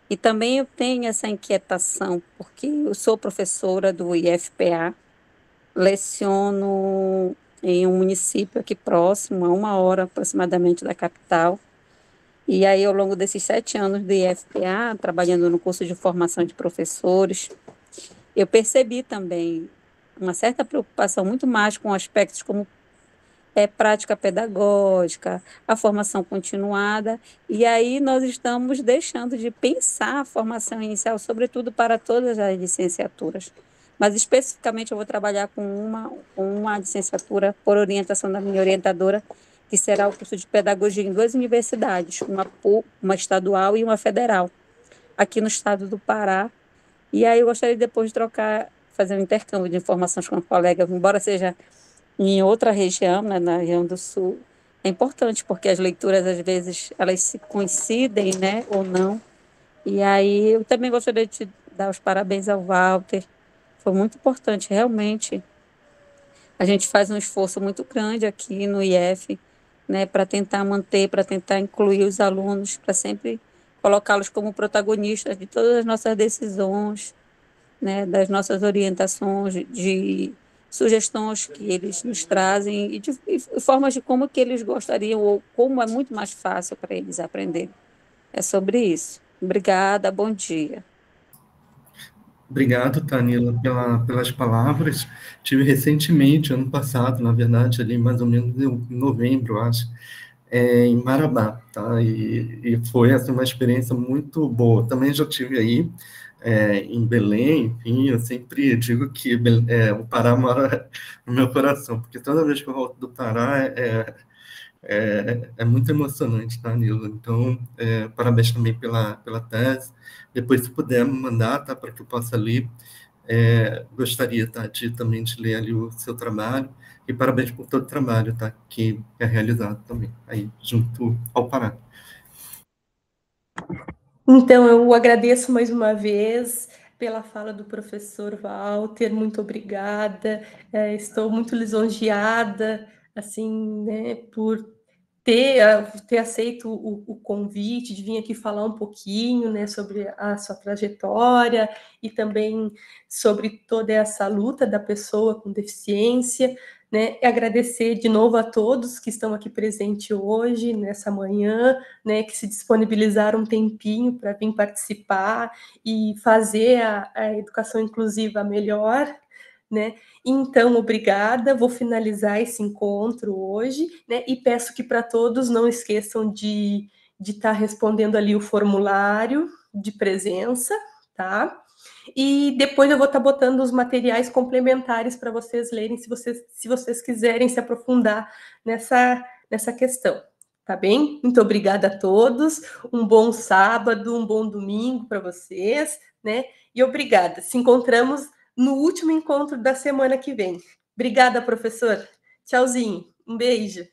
E também eu tenho essa inquietação, porque eu sou professora do IFPA, leciono em um município aqui próximo, a 1 hora aproximadamente da capital. E aí, ao longo desses 7 anos do IFPA, trabalhando no curso de formação de professores, eu percebi também uma certa preocupação muito mais com aspectos como prática pedagógica, a formação continuada, e aí nós estamos deixando de pensar a formação inicial, sobretudo para todas as licenciaturas. Mas especificamente eu vou trabalhar com uma licenciatura por orientação da minha orientadora, que será o curso de pedagogia em 2 universidades, uma estadual e uma federal, aqui no estado do Pará. E aí eu gostaria depois de fazer um intercâmbio de informações com a colega, embora seja em outra região, né, na região do Sul. É importante, porque as leituras, às vezes, elas se coincidem, né, ou não. E aí eu também gostaria de dar os parabéns ao Walter. Foi muito importante, realmente. A gente faz um esforço muito grande aqui no IF, né, para tentar manter, para tentar incluir os alunos, para sempre colocá-los como protagonistas de todas as nossas decisões, né, das nossas orientações, de sugestões que eles nos trazem e formas de como que eles gostariam ou como é muito mais fácil para eles aprenderem. É sobre isso. Obrigada, bom dia. Obrigado, Tanila, pelas palavras. Tive recentemente, ano passado, na verdade, ali mais ou menos em novembro, acho, em Marabá, tá? E foi assim, uma experiência muito boa. Também já tive aí em Belém, enfim, eu sempre digo que o Pará mora no meu coração, porque toda vez que eu volto do Pará é muito emocionante, tá, Nila? Então, parabéns também pela tese. Depois, se puder me mandar, tá, para que eu possa ler, gostaria, tá, também de ler ali o seu trabalho, e parabéns por todo o trabalho, tá, que é realizado também, aí, junto ao Pará. Então, eu agradeço mais uma vez pela fala do professor Walter, muito obrigada, estou muito lisonjeada, assim, né, por ter aceito o convite de vir aqui falar um pouquinho, né, sobre a sua trajetória e também sobre toda essa luta da pessoa com deficiência, né, e agradecer de novo a todos que estão aqui presentes hoje, nessa manhã, né, que se disponibilizaram um tempinho para vir participar e fazer a educação inclusiva melhor, né? Então, obrigada, vou finalizar esse encontro hoje, né? E peço que para todos não esqueçam de estar respondendo ali o formulário de presença, tá? E depois eu vou estar botando os materiais complementares para vocês lerem, se vocês quiserem se aprofundar nessa questão, tá bem? Muito obrigada a todos, um bom sábado, um bom domingo para vocês, né? E obrigada, se encontramos no último encontro da semana que vem. Obrigada, professor. Tchauzinho. Um beijo.